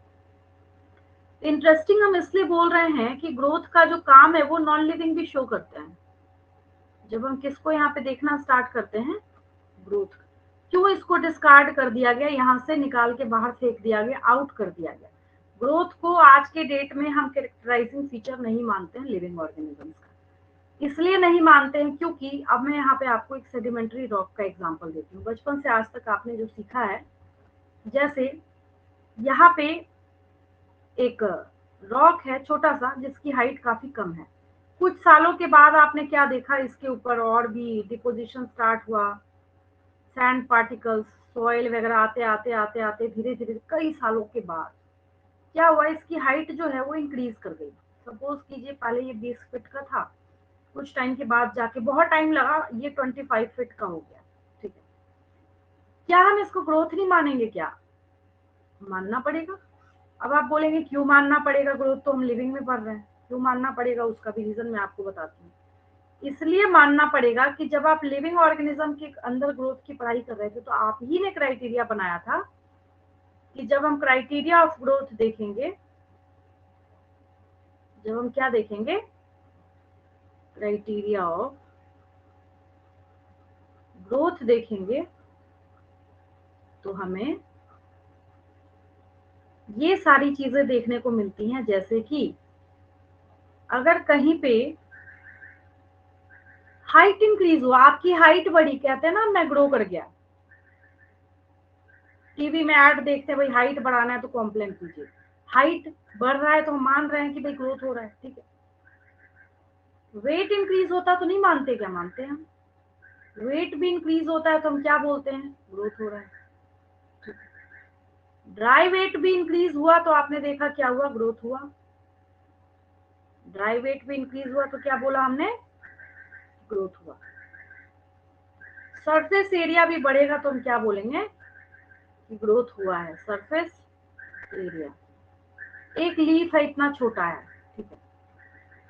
इंटरेस्टिंग हम इसलिए बोल रहे हैं कि ग्रोथ का जो काम है वो नॉन लिविंग भी शो करते हैं। जब हम किसको यहाँ पे देखना स्टार्ट करते हैं, ग्रोथ। क्यों इसको डिस्कार्ड कर दिया गया, यहाँ से निकाल के बाहर फेंक दिया गया, आउट कर दिया गया? ग्रोथ को आज के डेट में हम कैरेक्टराइजिंग फीचर नहीं मानते हैं लिविंग ऑर्गेनिजम्स का। इसलिए नहीं मानते हैं क्योंकि, अब मैं यहाँ पे आपको एक सेडिमेंट्री रॉक का एग्जांपल देती हूँ। बचपन से आज तक आपने जो सीखा है, जैसे यहाँ पे एक रॉक है छोटा सा जिसकी हाइट काफी कम है, कुछ सालों के बाद आपने क्या देखा, इसके ऊपर और भी डिपोजिशन स्टार्ट हुआ, सैंड पार्टिकल्स, सॉइल वगैरह आते आते आते आते धीरे धीरे कई सालों के बाद क्या हुआ, इसकी हाइट जो है वो इंक्रीज कर गई। सपोज कीजिए पहले ये 20 फीट का था, कुछ टाइम के बाद जाके, बहुत टाइम लगा, ये 25 फीट का हो गया। ठीक है, क्या हम इसको ग्रोथ नहीं मानेंगे? क्या मानना पड़ेगा। अब आप बोलेंगे क्यों मानना पड़ेगा, ग्रोथ तो हम लिविंग में पढ़ रहे हैं, क्यों मानना पड़ेगा? उसका भी रीजन मैं आपको बताती हूँ। इसलिए मानना पड़ेगा कि जब आप लिविंग ऑर्गेनिज्म के अंदर ग्रोथ की पढ़ाई कर रहे थे तो आप ही ने क्राइटेरिया बनाया था कि जब हम क्राइटेरिया ऑफ ग्रोथ देखेंगे, जब हम क्या देखेंगे, क्राइटेरिया ऑफ ग्रोथ देखेंगे, तो हमें ये सारी चीजें देखने को मिलती हैं। जैसे कि अगर कहीं पे हाइट इंक्रीज हुआ, आपकी हाइट बढ़ी, कहते हैं ना मैं ग्रो कर गया, टीवी में ऐड देखते हैं भाई हाइट बढ़ाना है तो कॉम्प्लेन कीजिए, हाइट बढ़ रहा है तो हम मान रहे हैं कि भाई ग्रोथ हो रहा है। ठीक है, वेट इंक्रीज होता तो नहीं मानते? क्या मानते हैं हम? वेट भी इंक्रीज होता है तो हम क्या बोलते हैं? ग्रोथ हो रहा है। ड्राई वेट भी इंक्रीज हुआ तो आपने देखा क्या हुआ? ग्रोथ हुआ। ड्राई वेट भी इंक्रीज हुआ तो क्या बोला हमने? ग्रोथ हुआ। सरफेस एरिया भी बढ़ेगा तो हम क्या बोलेंगे? कि ग्रोथ हुआ है। सरफेस एरिया, एक लीफ है इतना छोटा है, ठीक है,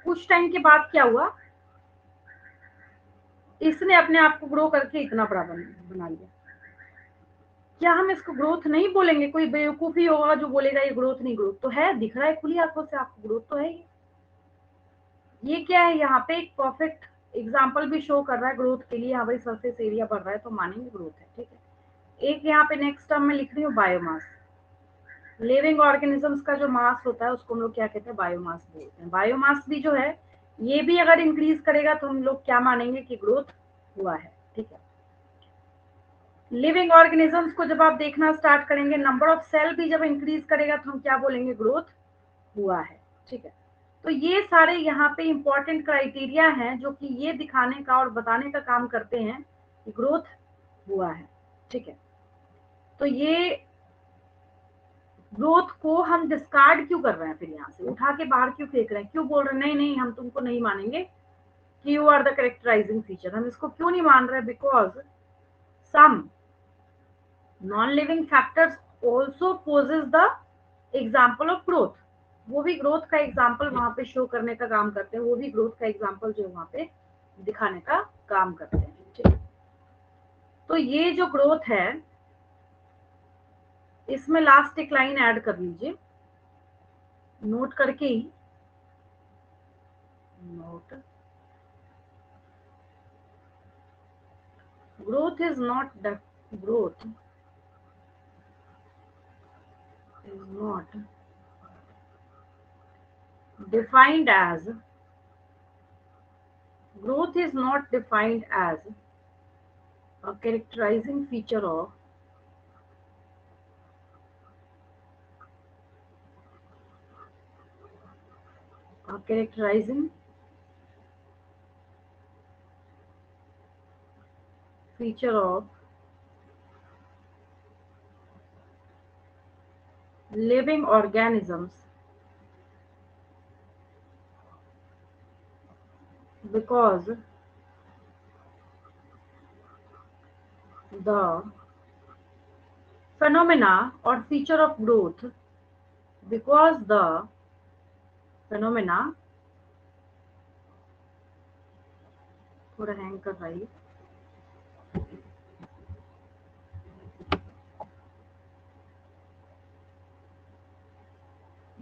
कुछ टाइम के बाद क्या हुआ, इसने अपने आप को ग्रो करके इतना बड़ा बना लिया। क्या हम इसको ग्रोथ नहीं बोलेंगे? कोई बेवकूफी होगा जो बोलेगा ये ग्रोथ नहीं। ग्रोथ तो है, दिख रहा है खुली आंखों से आपको, ग्रोथ तो है। ये क्या है, यहाँ पे एक परफेक्ट एग्जाम्पल भी शो कर रहा है ग्रोथ के लिए। हाँ भाई, सरफेस एरिया बढ़ रहा है तो मानेंगे ग्रोथ है। ठीक है, एक यहाँ पे नेक्स्ट टर्म में लिख रही हूँ, बायोमास। लिविंग ऑर्गेनिजम्स का जो मास होता है उसको हम लोग क्या कहते हैं? बायोमास बोलते हैं। बायोमास भी जो है ये भी अगर इंक्रीज करेगा तो हम लोग क्या मानेंगे? कि ग्रोथ हुआ है। ठीक है, लिविंग ऑर्गेनिजम्स को जब आप देखना स्टार्ट करेंगे, नंबर ऑफ सेल भी जब इंक्रीज करेगा तो हम क्या बोलेंगे, ग्रोथ हुआ है। ठीक है, तो ये सारे यहाँ पे इंपॉर्टेंट क्राइटेरिया हैं जो कि ये दिखाने का और बताने का काम करते हैं कि ग्रोथ हुआ है। ठीक है, तो ये ग्रोथ को हम डिस्कार्ड क्यों कर रहे हैं, फिर यहाँ से उठा के बाहर क्यों फेंक रहे हैं, क्यों बोल रहे हैं नहीं नहीं हम तुमको नहीं मानेंगे कि you are the characterising feature, हम इसको क्यों नहीं मान रहे, because some non living factors also poses the example of growth, वो भी ग्रोथ का एग्जाम्पल वहां पे शो करने का काम करते हैं, वो भी ग्रोथ का एग्जाम्पल जो वहां पे दिखाने का काम करते हैं। ठीक है, तो ये जो ग्रोथ है इसमें लास्ट एक लाइन ऐड कर लीजिए, नोट करके ही, note, growth is not the growth is not defined as growth is not defined as a characterizing feature of a characterizing feature of living organisms because the phenomena or feature of growth because the phenomena थोड़ा hang कर रहा है,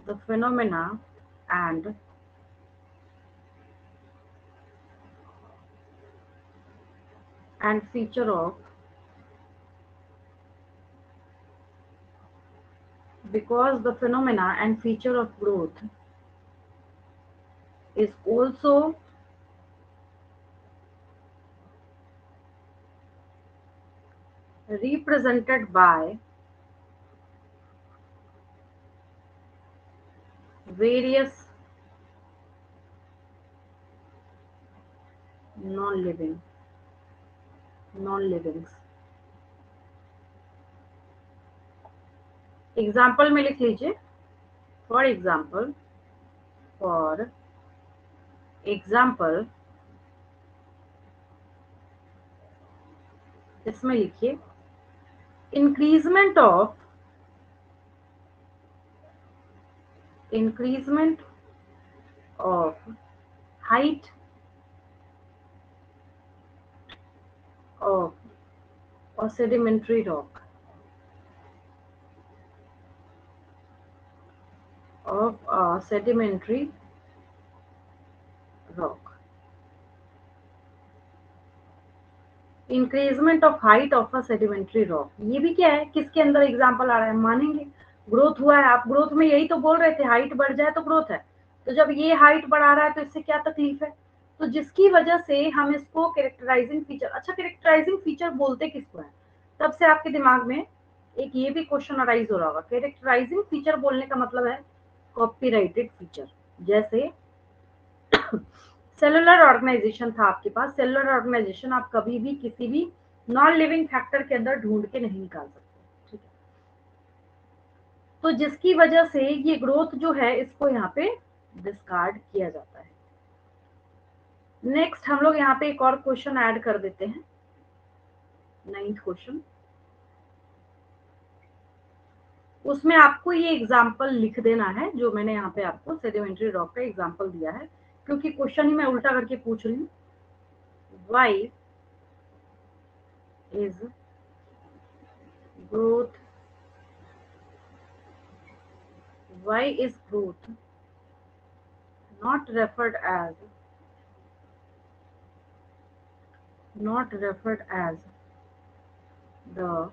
the phenomena and feature of because the phenomena and feature of growth is also represented by various non-livings। Example में लिख लीजिए, for example, for example इसमें लिखिए increment of height of a sedimentary rock of a sedimentary rock, increment of height of a sedimentary rock, ये भी क्या है, किसके अंदर एग्जाम्पल आ रहा है, मानेंगे ग्रोथ हुआ है, आप ग्रोथ में यही तो बोल रहे थे हाइट बढ़ जाए तो ग्रोथ है, तो जब ये हाइट बढ़ा रहा है तो इससे क्या तकलीफ है, तो जिसकी वजह से हम इसको कैरेक्टराइजिंग फीचर, अच्छा कैरेक्टराइजिंग फीचर बोलते किसको है, तब से आपके दिमाग में एक ये भी क्वेश्चन अराइज हो रहा होगा, कैरेक्टराइजिंग फीचर बोलने का मतलब है कॉपीराइटेड फीचर, जैसे सेलुलर ऑर्गेनाइजेशन था आपके पास, सेलुलर ऑर्गेनाइजेशन आप कभी भी किसी भी नॉन लिविंग फैक्टर के अंदर ढूंढ के नहीं निकाल सकते। ठीक है, तो जिसकी वजह से ये ग्रोथ जो है इसको यहाँ पे डिस्कार्ड किया जाता है। नेक्स्ट हम लोग यहाँ पे एक और क्वेश्चन ऐड कर देते हैं, 9th क्वेश्चन, उसमें आपको ये एग्जाम्पल लिख देना है जो मैंने यहाँ पे आपको सेडिमेंट्री रॉक का एग्जाम्पल दिया है, क्योंकि क्वेश्चन ही मैं उल्टा करके पूछ रही हूँ, why is growth, why is growth not referred as the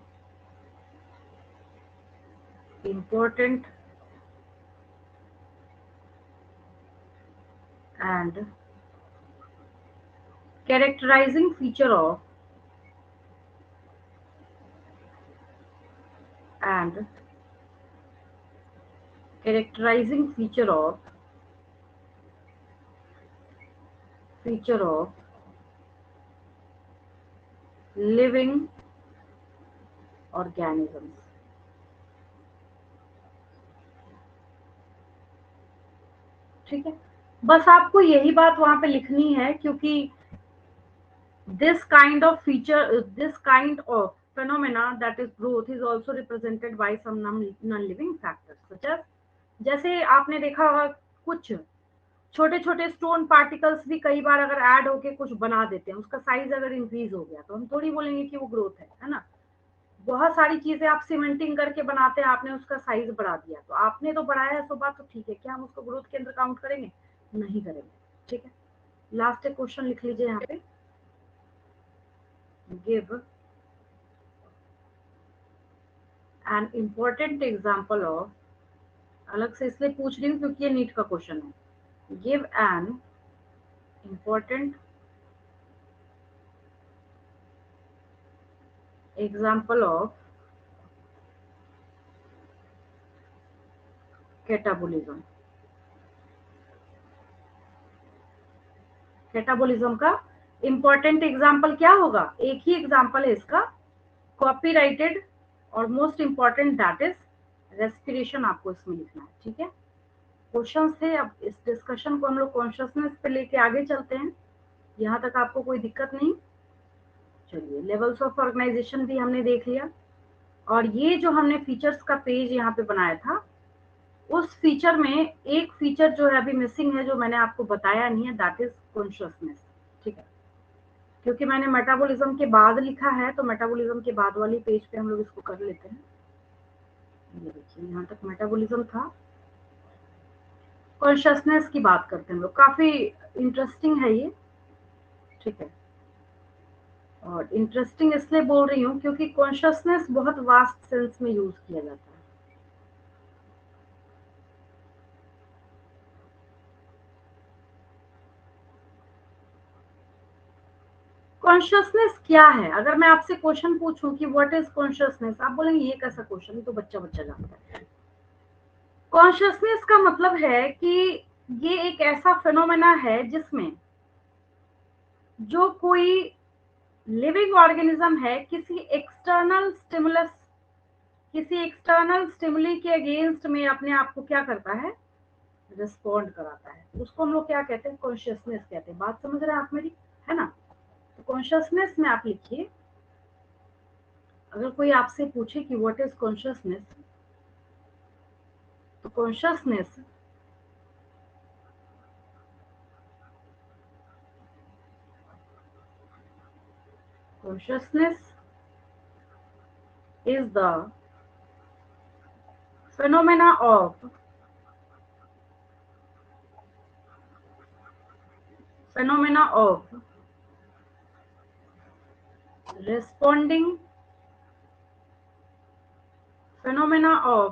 important and characterizing feature of and characterizing feature of living organisms. ठीक है, बस आपको यही बात वहां पे लिखनी है, क्योंकि this kind of feature, this kind of phenomena, that is growth, is also represented by some non-living factors such as, जैसे आपने देखा होगा कुछ छोटे छोटे स्टोन पार्टिकल्स भी कई बार अगर ऐड होके कुछ बना देते हैं, उसका साइज अगर इंक्रीज हो गया तो हम थोड़ी बोलेंगे कि वो ग्रोथ है ना। बहुत सारी चीजें आप सीमेंटिंग करके बनाते हैं, आपने उसका साइज बढ़ा दिया, तो आपने तो बढ़ाया है, सो बात तो ठीक है, क्या हम उसको ग्रोथ के अंदर काउंट करेंगे? नहीं करेंगे। ठीक है, लास्ट एक क्वेश्चन लिख लीजिए यहाँ पे, give an important example of, अलग से इसलिए पूछ रही हूँ क्योंकि ये नीट का क्वेश्चन है, give an important example of catabolism. Catabolism का इंपॉर्टेंट एग्जाम्पल क्या होगा? एक ही एग्जाम्पल है इसका, कॉपीराइटेड और most important, that is respiration, आपको इसमें लिखना है। ठीक है, क्वेश्चंस थे, अब इस डिस्कशन को हम लोग कॉन्शियसनेस पे लेके आगे चलते हैं। यहाँ तक आपको कोई दिक्कत नहीं? चलिए, लेवल्स ऑफ ऑर्गेनाइजेशन भी हमने देख लिया, और ये जो हमने फीचर्स का पेज यहाँ पे बनाया था, उस फीचर में एक फीचर जो है अभी मिसिंग है, जो मैंने आपको बताया नहीं है, दैट इज कॉन्शियसनेस। ठीक है, क्योंकि मैंने मेटाबॉलिज्म के बाद लिखा है, तो मेटाबॉलिज्म के बाद वाली पेज पे हम लोग इसको कर लेते हैं। ये देखिए, यहाँ तक मेटाबॉलिज्म था, कॉन्शियसनेस की बात करते हैं हम लोग, काफी इंटरेस्टिंग है ये। ठीक है, और इंटरेस्टिंग इसलिए बोल रही हूँ क्योंकि कॉन्शियसनेस बहुत वास्ट सेंस में यूज किया जाता है। कॉन्शियसनेस क्या है? अगर मैं आपसे क्वेश्चन पूछूं कि व्हाट इज कॉन्शियसनेस, आप बोलेंगे ये कैसा क्वेश्चन, तो बच्चा बच्चा जानता है। कॉन्शियसनेस का मतलब है कि ये एक ऐसा फिनोमेना है जिसमें जो कोई लिविंग ऑर्गेनिज्म है किसी एक्सटर्नल स्टिमुली के अगेंस्ट में अपने आप को क्या करता है? रिस्पॉन्ड कराता है। उसको हम लोग क्या कहते हैं? कॉन्शियसनेस कहते हैं। बात समझ रहे हैं आप मेरी, है ना? तो कॉन्शियसनेस में आप लिखिए, अगर कोई आपसे पूछे कि व्हाट इज कॉन्शियसनेस, तो consciousness is the phenomena of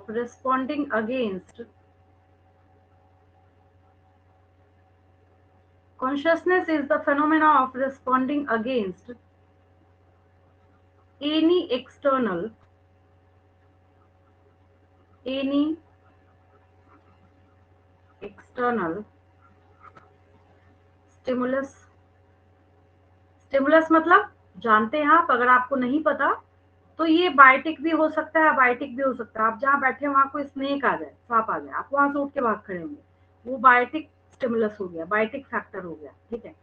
responding against consciousness is the phenomena of responding against any external stimulus। Stimulus मतलब जानते हैं आप, अगर आपको नहीं पता तो ये बायोटिक भी हो सकता है, अबायोटिक भी हो सकता है। आप जहाँ बैठे वहां कोई स्नेक आ जाए, सांप आ जाए, आप वहां से उठ के भाग खड़े होंगे, वो बायोटिक स्टिमुलस हो गया, बायोटिक फैक्टर हो गया। ठीक है,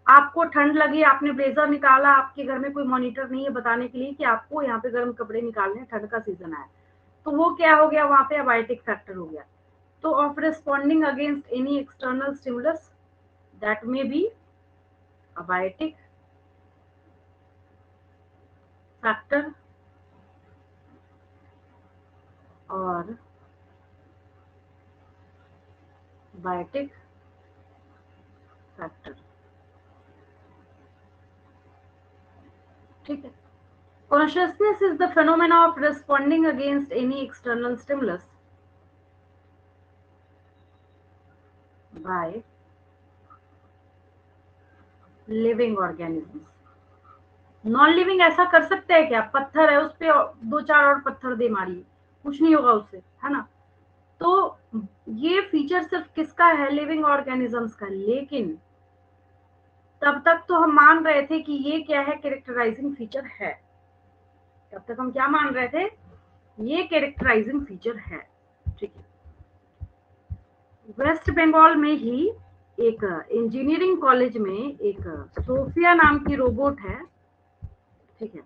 आपको ठंड लगी, आपने ब्लेजर निकाला, आपके घर में कोई मॉनिटर नहीं है बताने के लिए कि आपको यहाँ पे गर्म कपड़े निकालने, ठंड का सीजन आया, तो वो क्या हो गया? वहां पे अबायोटिक फैक्टर हो गया। तो of responding against any external stimulus, that में बी अबायोटिक फैक्टर और बायोटिक फैक्टर। ठीक है, consciousness is the phenomena of responding against any external stimulus by living organisms। Non living ऐसा कर सकते हैं क्या? पत्थर है, उस पे 2-4 और पत्थर दे मारिए, कुछ नहीं होगा उससे, है ना? तो ये फीचर सिर्फ किसका है? लिविंग ऑर्गेनिजम्स का। लेकिन तब तक तो हम मान रहे थे कि ये क्या है? कैरेक्टराइजिंग फीचर है। तब तक हम क्या मान रहे थे? ये कैरेक्टराइजिंग फीचर है। ठीक है। वेस्ट बंगाल में ही एक इंजीनियरिंग कॉलेज में एक सोफिया नाम की रोबोट है। ठीक है।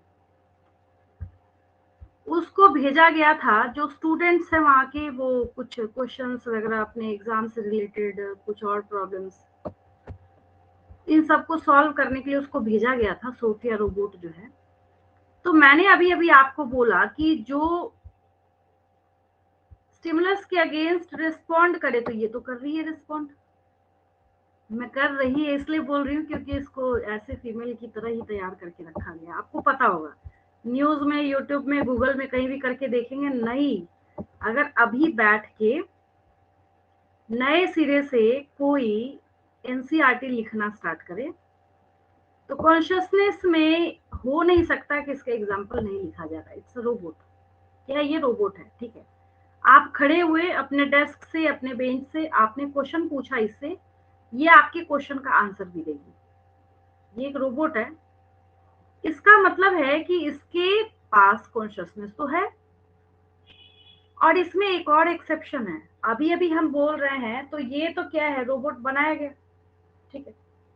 उसको भेजा गया था, जो स्टूडेंट्स हैं वहाँ के, वो कुछ क्वेश्चंस वगैरह अपने एग्जाम से रिलेटेड, कुछ और प्रॉब्लम्स, इन सबको सॉल्व करने के लिए उसको भेजा गया था, सोफिया रोबोट जो है। तो मैंने अभी अभी आपको बोला कि जो स्टिमुलस के अगेंस्ट रिस्पॉन्ड करे, तो ये तो कर रही है रिस्पॉन्ड। मैं कर रही है इसलिए बोल रही हूँ क्योंकि इसको ऐसे फीमेल की तरह ही तैयार करके रखा गया। आपको पता होगा, न्यूज में, यूट्यूब में, गूगल में कहीं भी करके देखेंगे नहीं। अगर अभी बैठ के नए सिरे से कोई एनसीईआरटी लिखना स्टार्ट करे, तो कॉन्शियसनेस में हो नहीं सकता कि इसका एग्जाम्पल नहीं लिखा जा रहा। It's robot. क्या ये रोबोट है? ठीक है। आप खड़े हुए अपने डेस्क से, अपने बेंच से, आपने क्वेश्चन पूछा इससे, ये आपके क्वेश्चन का आंसर भी देगी। ये एक रोबोट है। इसका मतलब है कि इसके पास कॉन्शियसनेस तो है। और इसमें एक और एक्सेप्शन है। अभी अभी हम बोल रहे हैं, तो ये तो क्या है? रोबोट बनाया गया। ठीक है।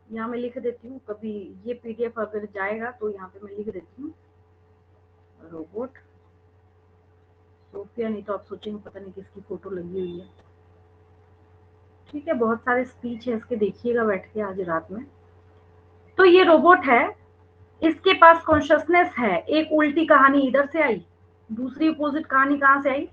यहाँ मैं लिख देती हूँ, कभी ये पीडीएफ अगर जाएगा तो यहाँ पे मैं लिख देती हूँ रोबोट सोफिया। नहीं तो आप सोचेंगे पता नहीं किसकी फोटो लगी हुई है। ठीक है, बहुत सारे स्पीच है इसके, देखिएगा बैठ के आज रात में। तो ये रोबोट है, इसके पास कॉन्शियसनेस है। एक उल्टी कहानी इधर से आई, दूसरी अपोजिट कहानी कहाँ से आई?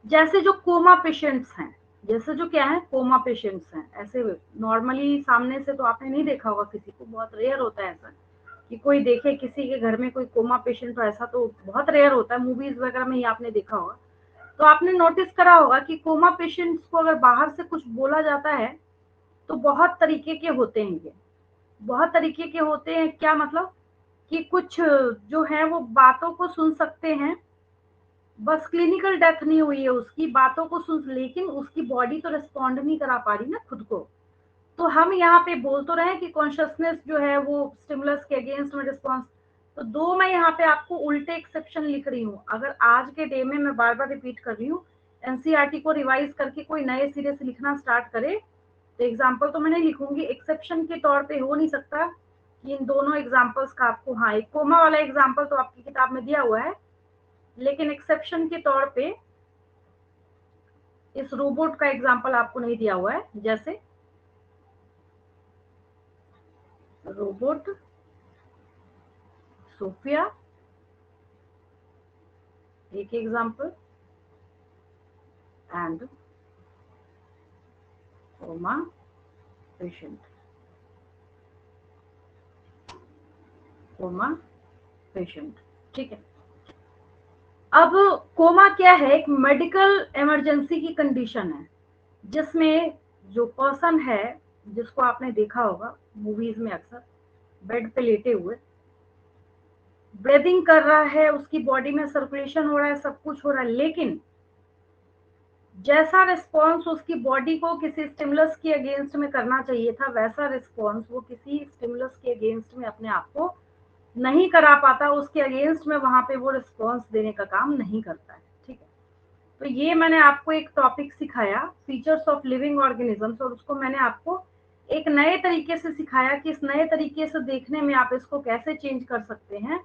जैसे जो कोमा पेशेंट्स हैं, जैसे जो क्या है, कोमा पेशेंट्स हैं, ऐसे नॉर्मली सामने से तो आपने नहीं देखा होगा किसी को, बहुत रेयर होता है ऐसा कि कोई देखे किसी के घर में कोई कोमा पेशेंट, तो ऐसा तो बहुत रेयर होता है। मूवीज वगैरह में ही आपने देखा होगा। तो आपने नोटिस करा होगा कि कोमा पेशेंट्स को अगर बाहर से कुछ बोला जाता है, तो बहुत तरीके के होते हैं ये। बहुत तरीके के होते हैं, क्या मतलब कि कुछ जो है वो बातों को सुन सकते हैं, बस क्लिनिकल डेथ नहीं हुई है उसकी, बातों को सुन, लेकिन उसकी बॉडी तो रिस्पॉन्ड नहीं करा पा रही ना खुद को। तो हम यहाँ पे बोल तो रहे हैं कि कॉन्शियसनेस जो है वो स्टिमुलस के अगेंस्ट में रिस्पॉन्स। तो दो मैं यहाँ पे आपको उल्टे एक्सेप्शन लिख रही हूँ। अगर आज के डे में, मैं बार बार रिपीट कर रही हूँ, एनसीईआरटी को रिवाइज करके कोई नए सिरे से लिखना स्टार्ट करे, तो एग्जाम्पल तो मैं नहीं लिखूंगी। एक्सेप्शन के तौर पे हो नहीं सकता कि इन दोनों एग्जाम्पल्स का आपको, हाँ एक कोमा वाला एग्जाम्पल तो आपकी किताब में दिया हुआ है, लेकिन एक्सेप्शन के तौर पे इस रोबोट का एग्जाम्पल आपको नहीं दिया हुआ है। जैसे रोबोट सोफिया एक example, and coma patient, coma patient. ठीक है। अब कोमा क्या है? एक मेडिकल इमरजेंसी की कंडीशन है, जिसमें जो पर्सन है, जिसको आपने देखा होगा मूवीज में अक्सर, बेड पे लेटे हुए, ब्रीदिंग कर रहा है, उसकी बॉडी में सर्कुलेशन हो रहा है, सब कुछ हो रहा है, लेकिन जैसा रिस्पॉन्स उसकी बॉडी को किसी स्टिमुलस के अगेंस्ट में करना चाहिए था, वैसा रिस्पॉन्स वो किसी स्टिमुलस के अगेंस्ट में अपने आप को नहीं करा पाता। उसके अगेंस्ट में वहां पे वो रिस्पॉन्स देने का काम नहीं करता है। ठीक है। तो ये मैंने आपको एक टॉपिक सिखाया, फीचर्स ऑफ लिविंग ऑर्गेनिजम्स, और उसको मैंने आपको एक नए तरीके से सिखाया कि इस नए तरीके से देखने में आप इसको कैसे चेंज कर सकते हैं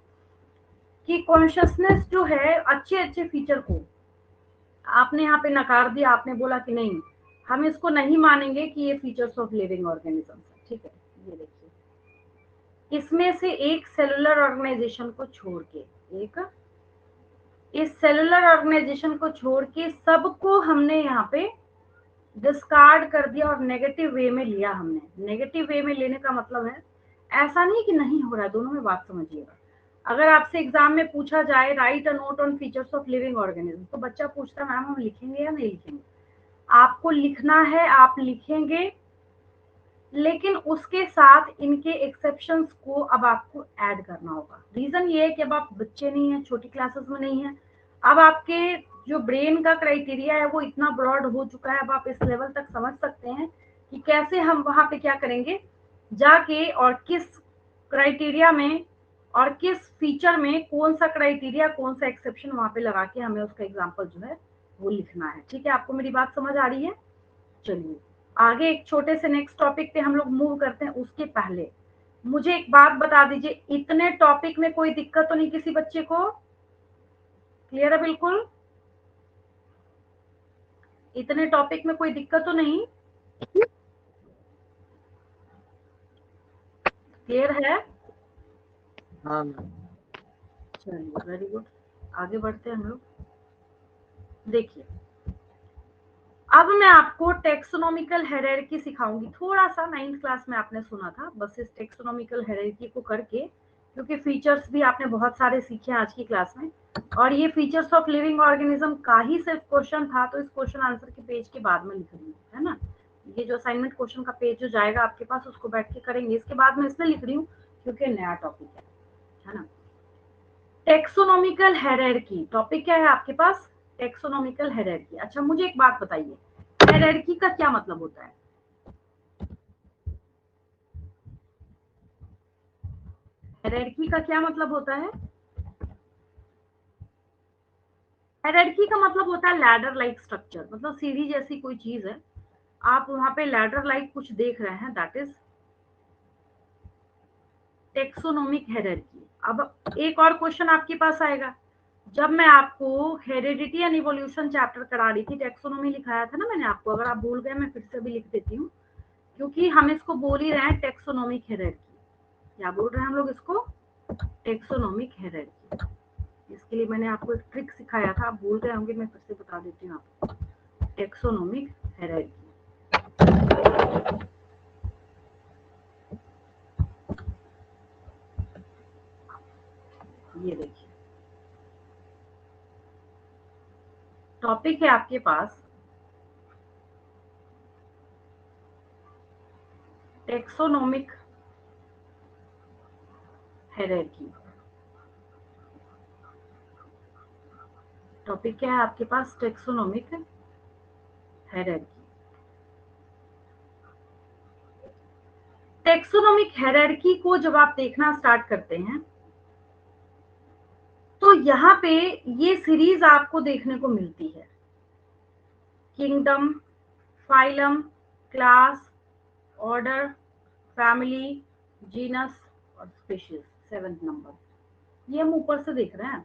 कि कॉन्शियसनेस जो है, अच्छे अच्छे फीचर को आपने यहाँ पे नकार दिया। आपने बोला कि नहीं, हम इसको नहीं मानेंगे कि ये फीचर्स ऑफ लिविंग ऑर्गेनिज्म है। ठीक है। ये देखिए, इसमें से एक सेलुलर ऑर्गेनाइजेशन को छोड़ के, एक इस सेलुलर ऑर्गेनाइजेशन को छोड़ के सबको हमने यहाँ पे डिस्कार्ड कर दिया और नेगेटिव वे में लिया हमने। नेगेटिव वे में लेने का मतलब है, ऐसा नहीं कि नहीं हो रहा है, दोनों में बात समझिएगा। अगर आपसे एग्जाम में पूछा जाए right a note on features of living organism, तो बच्चा पूछता मैम हम लिखेंगे या नहीं लिखेंगे? आपको लिखना है, आप लिखेंगे, लेकिन उसके साथ इनके एक्सेप्शंस को अब आपको ऐड करना होगा। रीजन ये है कि अब आप बच्चे नहीं है, छोटी क्लासेस में नहीं है, अब आपके जो ब्रेन का क्राइटेरिया है वो इतना ब्रॉड हो चुका है, अब आप इस लेवल तक समझ सकते हैं कि कैसे हम वहां पे क्या करेंगे जाके, और किस क्राइटेरिया में और किस फीचर में कौन सा क्राइटेरिया कौन सा एक्सेप्शन वहां पे लगा के हमें उसका एग्जाम्पल जो है वो लिखना है। ठीक है, आपको मेरी बात समझ आ रही है? चलिए आगे एक छोटे से नेक्स्ट टॉपिक पे हम लोग मूव करते हैं। उसके पहले मुझे एक बात बता दीजिए, इतने टॉपिक में कोई दिक्कत तो नहीं किसी बच्चे को? क्लियर है बिल्कुल? इतने टॉपिक में कोई दिक्कत तो नहीं? क्लियर है? हाँ मैम। चलिए वेरी गुड, आगे बढ़ते हैं हम लोग। देखिए अब मैं आपको टेक्सोनॉमिकल हायरार्की सिखाऊंगी। थोड़ा सा 9th क्लास में आपने सुना था, बस इस टेक्सोनॉमिकल हायरार्की को करके, क्योंकि फीचर्स भी आपने बहुत सारे सीखे आज की क्लास में, और ये फीचर्स ऑफ लिविंग ऑर्गेनिज्म का ही सिर्फ क्वेश्चन था, तो इस क्वेश्चन आंसर के पेज के बाद में लिख रही हूँ, है ना। ये जो असाइनमेंट क्वेश्चन का पेज जो जाएगा आपके पास, उसको बैठ के करेंगे। इसके बाद में इसलिए लिख रही हूँ क्योंकि नया टॉपिक है ना। टेक्सोनॉमिकल हायरार्की टॉपिक क्या है आपके पास? Taxonomical hierarchy. अच्छा मुझे एक बात बताइए, हायरार्की का क्या मतलब होता है? हायरार्की का क्या मतलब होता है? हायरार्की का मतलब होता है लैडर लाइक स्ट्रक्चर, मतलब सीढ़ी जैसी कोई चीज है, आप वहां पे लैडर लाइक कुछ देख रहे हैं, दैट इज टेक्सोनोमिक हायरार्की। अब एक और क्वेश्चन आपके पास आएगा, जब मैं आपको हेरिडिटी एंड इवोल्यूशन चैप्टर करा रही थी, टेक्सोनोमी लिखाया था ना मैंने आपको, अगर आप भूल गए मैं फिर से भी लिख देती हूँ, क्योंकि हम इसको बोल ही रहे हैं टेक्सोनोमिक हायरार्की। क्या बोल रहे हैं हम लोग इसको? Taxonomic hierarchy. इसके लिए मैंने आपको एक ट्रिक सिखाया था, आप भूल गए होंगे, मैं फिर से बता देती हूँ आपको। टेक्सोनोमिक हायरार्की, ये देखिए टॉपिक है आपके पास टेक्सोनोमिक हायरार्की। टॉपिक क्या है आपके पास? Taxonomic hierarchy. टेक्सोनोमिक हायरार्की को जब आप देखना स्टार्ट करते हैं तो यहाँ पे ये सीरीज आपको देखने को मिलती है, kingdom, phylum, class, order, family, genus और स्पीशीज, 7th नंबर। ये हम ऊपर से देख रहे हैं।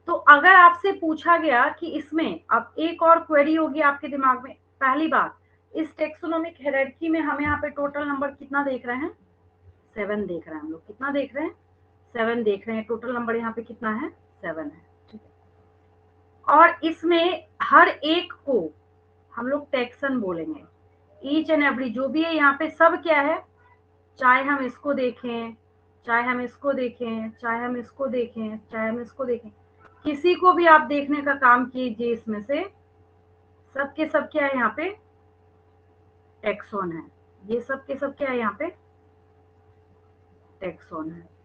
तो अगर आपसे पूछा गया कि इसमें, अब एक और क्वेरी होगी आपके दिमाग में, पहली बात, इस टेक्सोनोमिक हायरार्की में हमें यहाँ पे टोटल नंबर कितना देख रहे हैं? 7 देख रहे हैं हम लोग। कितना देख रहे हैं? 7 देख रहे हैं। टोटल नंबर यहाँ पे कितना है? 7 है। ठीक है, और इसमें हर एक को हम लोग टैक्सन बोलेंगे। ईच एंड एवरी जो भी है यहाँ पे सब क्या है, चाहे हम इसको देखें, चाहे हम इसको देखें, चाहे हम इसको देखें, चाहे हम इसको देखें, किसी को भी आप देखने का काम कीजिए, इसमें से सब के सब क्या है यहाँ पे? टैक्सोन है। ये सब के सब क्या है यहाँ पे? टैक्सोन है।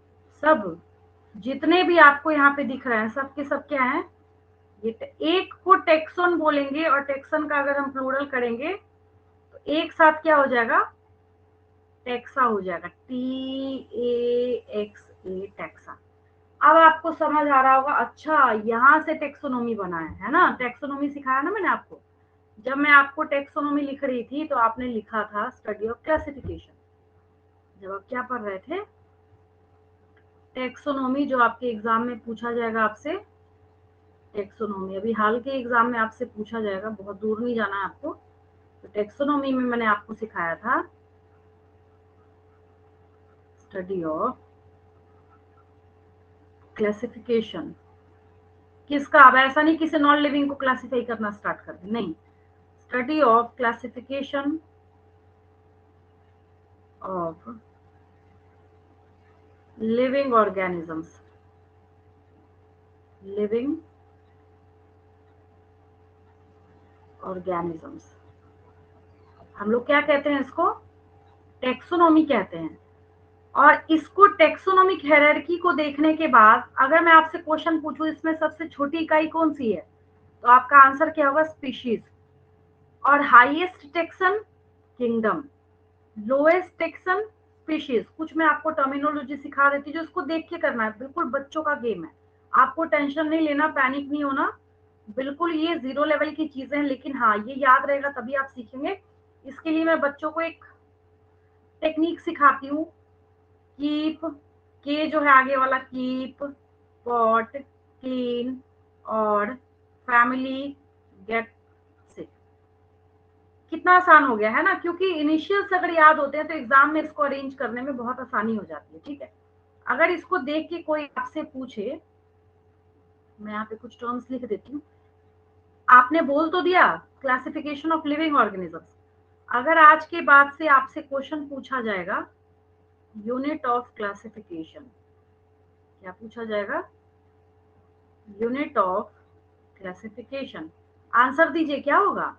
सब जितने भी आपको यहाँ पे दिख रहे हैं सब के सब क्या है? ये एक को टैक्सोन बोलेंगे, और टैक्सन का अगर हम प्लूरल करेंगे तो एक साथ क्या हो जाएगा? टैक्सा हो जाएगा, TAXA, टैक्सा। अब आपको समझ आ रहा होगा, अच्छा यहाँ से टेक्सोनोमी बना है ना। टेक्सोनोमी सिखाया ना मैंने आपको, जब मैं आपको टेक्सोनोमी लिख रही थी तो आपने लिखा था स्टडी ऑफ क्लासिफिकेशन। जब आप क्या पढ़ रहे थे? टेक्सोनोमी, जो आपके एग्जाम में पूछा जाएगा आपसे, टेक्सोनोमी अभी हाल के एग्जाम में आपसे पूछा जाएगा, बहुत दूर नहीं जाना है आपको। तो टेक्सोनोमी में मैंने आपको सिखाया था स्टडी ऑफ क्लासिफिकेशन। किसका? अब ऐसा नहीं किसी नॉन लिविंग को क्लासिफाई करना स्टार्ट कर दे, नहीं, study of classification of living organisms. Living organisms हम लोग क्या कहते हैं इसको? टेक्सोनॉमी कहते हैं। और इसको टेक्सोनोमिक हायरार्की को देखने के बाद अगर मैं आपसे क्वेश्चन पूछूं इसमें सबसे छोटी इकाई कौन सी है, तो आपका आंसर क्या होगा? स्पीशीज। और highest taxon kingdom, lowest taxon species. कुछ मैं आपको टर्मिनोलॉजी सिखा देती हूँ जो इसको देख के करना है, बिल्कुल बच्चों का गेम है, आपको टेंशन नहीं लेना, पैनिक नहीं होना, बिल्कुल ये 0 लेवल की चीजें हैं, लेकिन हाँ ये याद रहेगा तभी आप सीखेंगे। इसके लिए मैं बच्चों को एक टेक्निक सिखाती हूँ। कीप, के जो है आगे वाला, कीप, पॉट, क्लीन और फैमिली, गेट सिक। कितना आसान हो गया है ना, क्योंकि इनिशियल्स अगर याद होते हैं तो एग्जाम में इसको अरेंज करने में बहुत आसानी हो जाती है। ठीक है, अगर इसको देख के कोई आपसे पूछे, मैं यहाँ पे कुछ टर्म्स लिख देती हूँ। आपने बोल तो दिया क्लासिफिकेशन ऑफ लिविंग ऑर्गेनिजम्स, अगर आज के बाद से आपसे क्वेश्चन पूछा जाएगा यूनिट ऑफ क्लासिफिकेशन, क्या पूछा जाएगा? Unit of classification. आंसर दीजिए क्या होगा?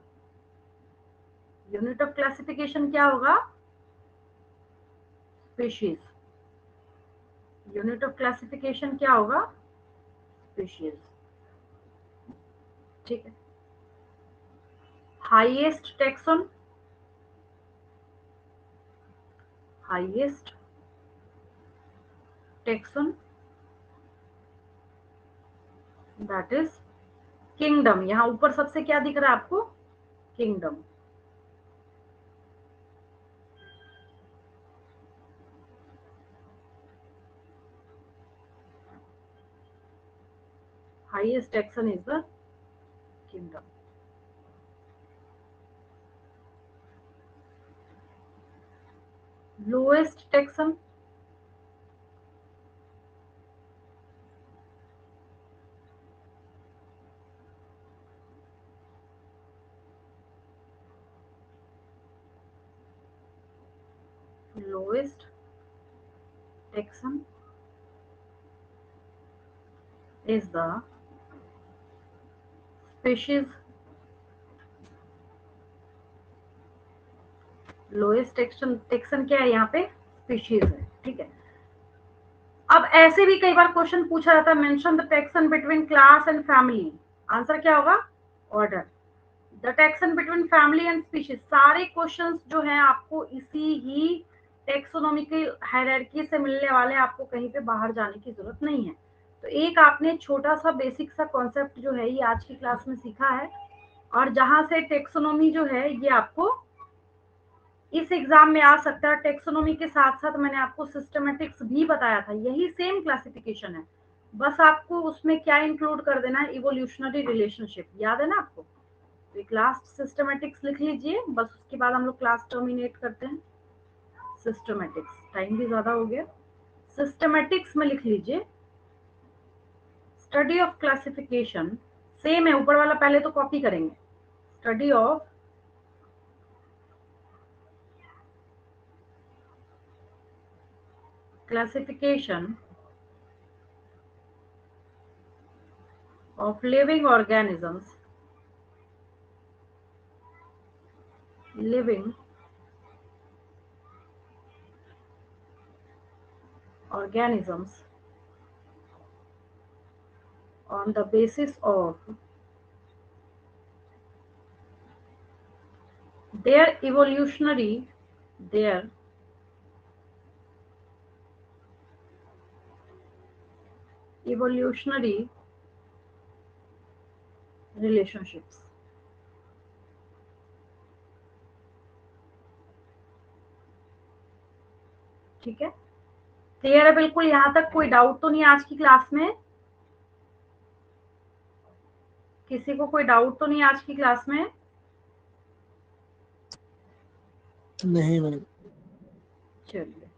यूनिट ऑफ क्लासिफिकेशन क्या होगा? स्पीशीज। यूनिट ऑफ क्लासिफिकेशन क्या होगा? स्पीशीज। ठीक है। Highest taxon, highest taxon that is kingdom. यहां ऊपर सबसे क्या दिख रहा है आपको? Kingdom. highest taxon is the kingdom. Lowest taxon, lowest taxon is the species, lowest taxon क्या है यहाँ पे? स्पीशीज है। ठीक है, अब ऐसे भी कई बार क्वेश्चन पूछा जाता है, mention the taxon between class and family. Answer क्या होगा? Order. The taxon between family and species. सारे क्वेश्चंस जो हैं आपको इसी ही टेक्सोनॉमिकल हायरार्की से मिलने वाले, आपको कहीं पे बाहर जाने की जरूरत नहीं है। तो एक आपने छोटा सा बेसिक सा कॉन्सेप्ट जो है ये आज की क्लास में सीखा है, और जहां से टेक्सोनॉमी जो है ये आपको इस एग्जाम में आ सकता है। टेक्सोनॉमी के साथ साथ मैंने आपको सिस्टमेटिक्स भी बताया था, यही सेम क्लासिफिकेशन है, बस आपको उसमें क्या इंक्लूड कर देना है? Evolutionary relationship. याद है ना आपको? तो एक लास्ट सिस्टमेटिक्स लिख लीजिए, बस उसके बाद हम लोग क्लास टर्मिनेट करते हैं। सिस्टमेटिक्स, टाइम भी ज्यादा हो गया। सिस्टमेटिक्स में लिख लीजिए स्टडी ऑफ क्लासिफिकेशन, सेम है ऊपर वाला, पहले तो कॉपी करेंगे। Study of classification of living organisms, living organisms on the basis of their evolutionary relationships। ठीक है, क्लियर है बिल्कुल? यहां तक कोई डाउट तो नहीं आज की क्लास में? किसी को कोई डाउट तो नहीं आज की क्लास में? नहीं मैम। चलिए,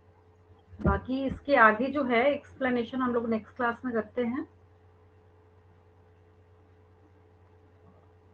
बाकी इसके आगे जो है एक्सप्लेनेशन हम लोग नेक्स्ट क्लास में करते हैं।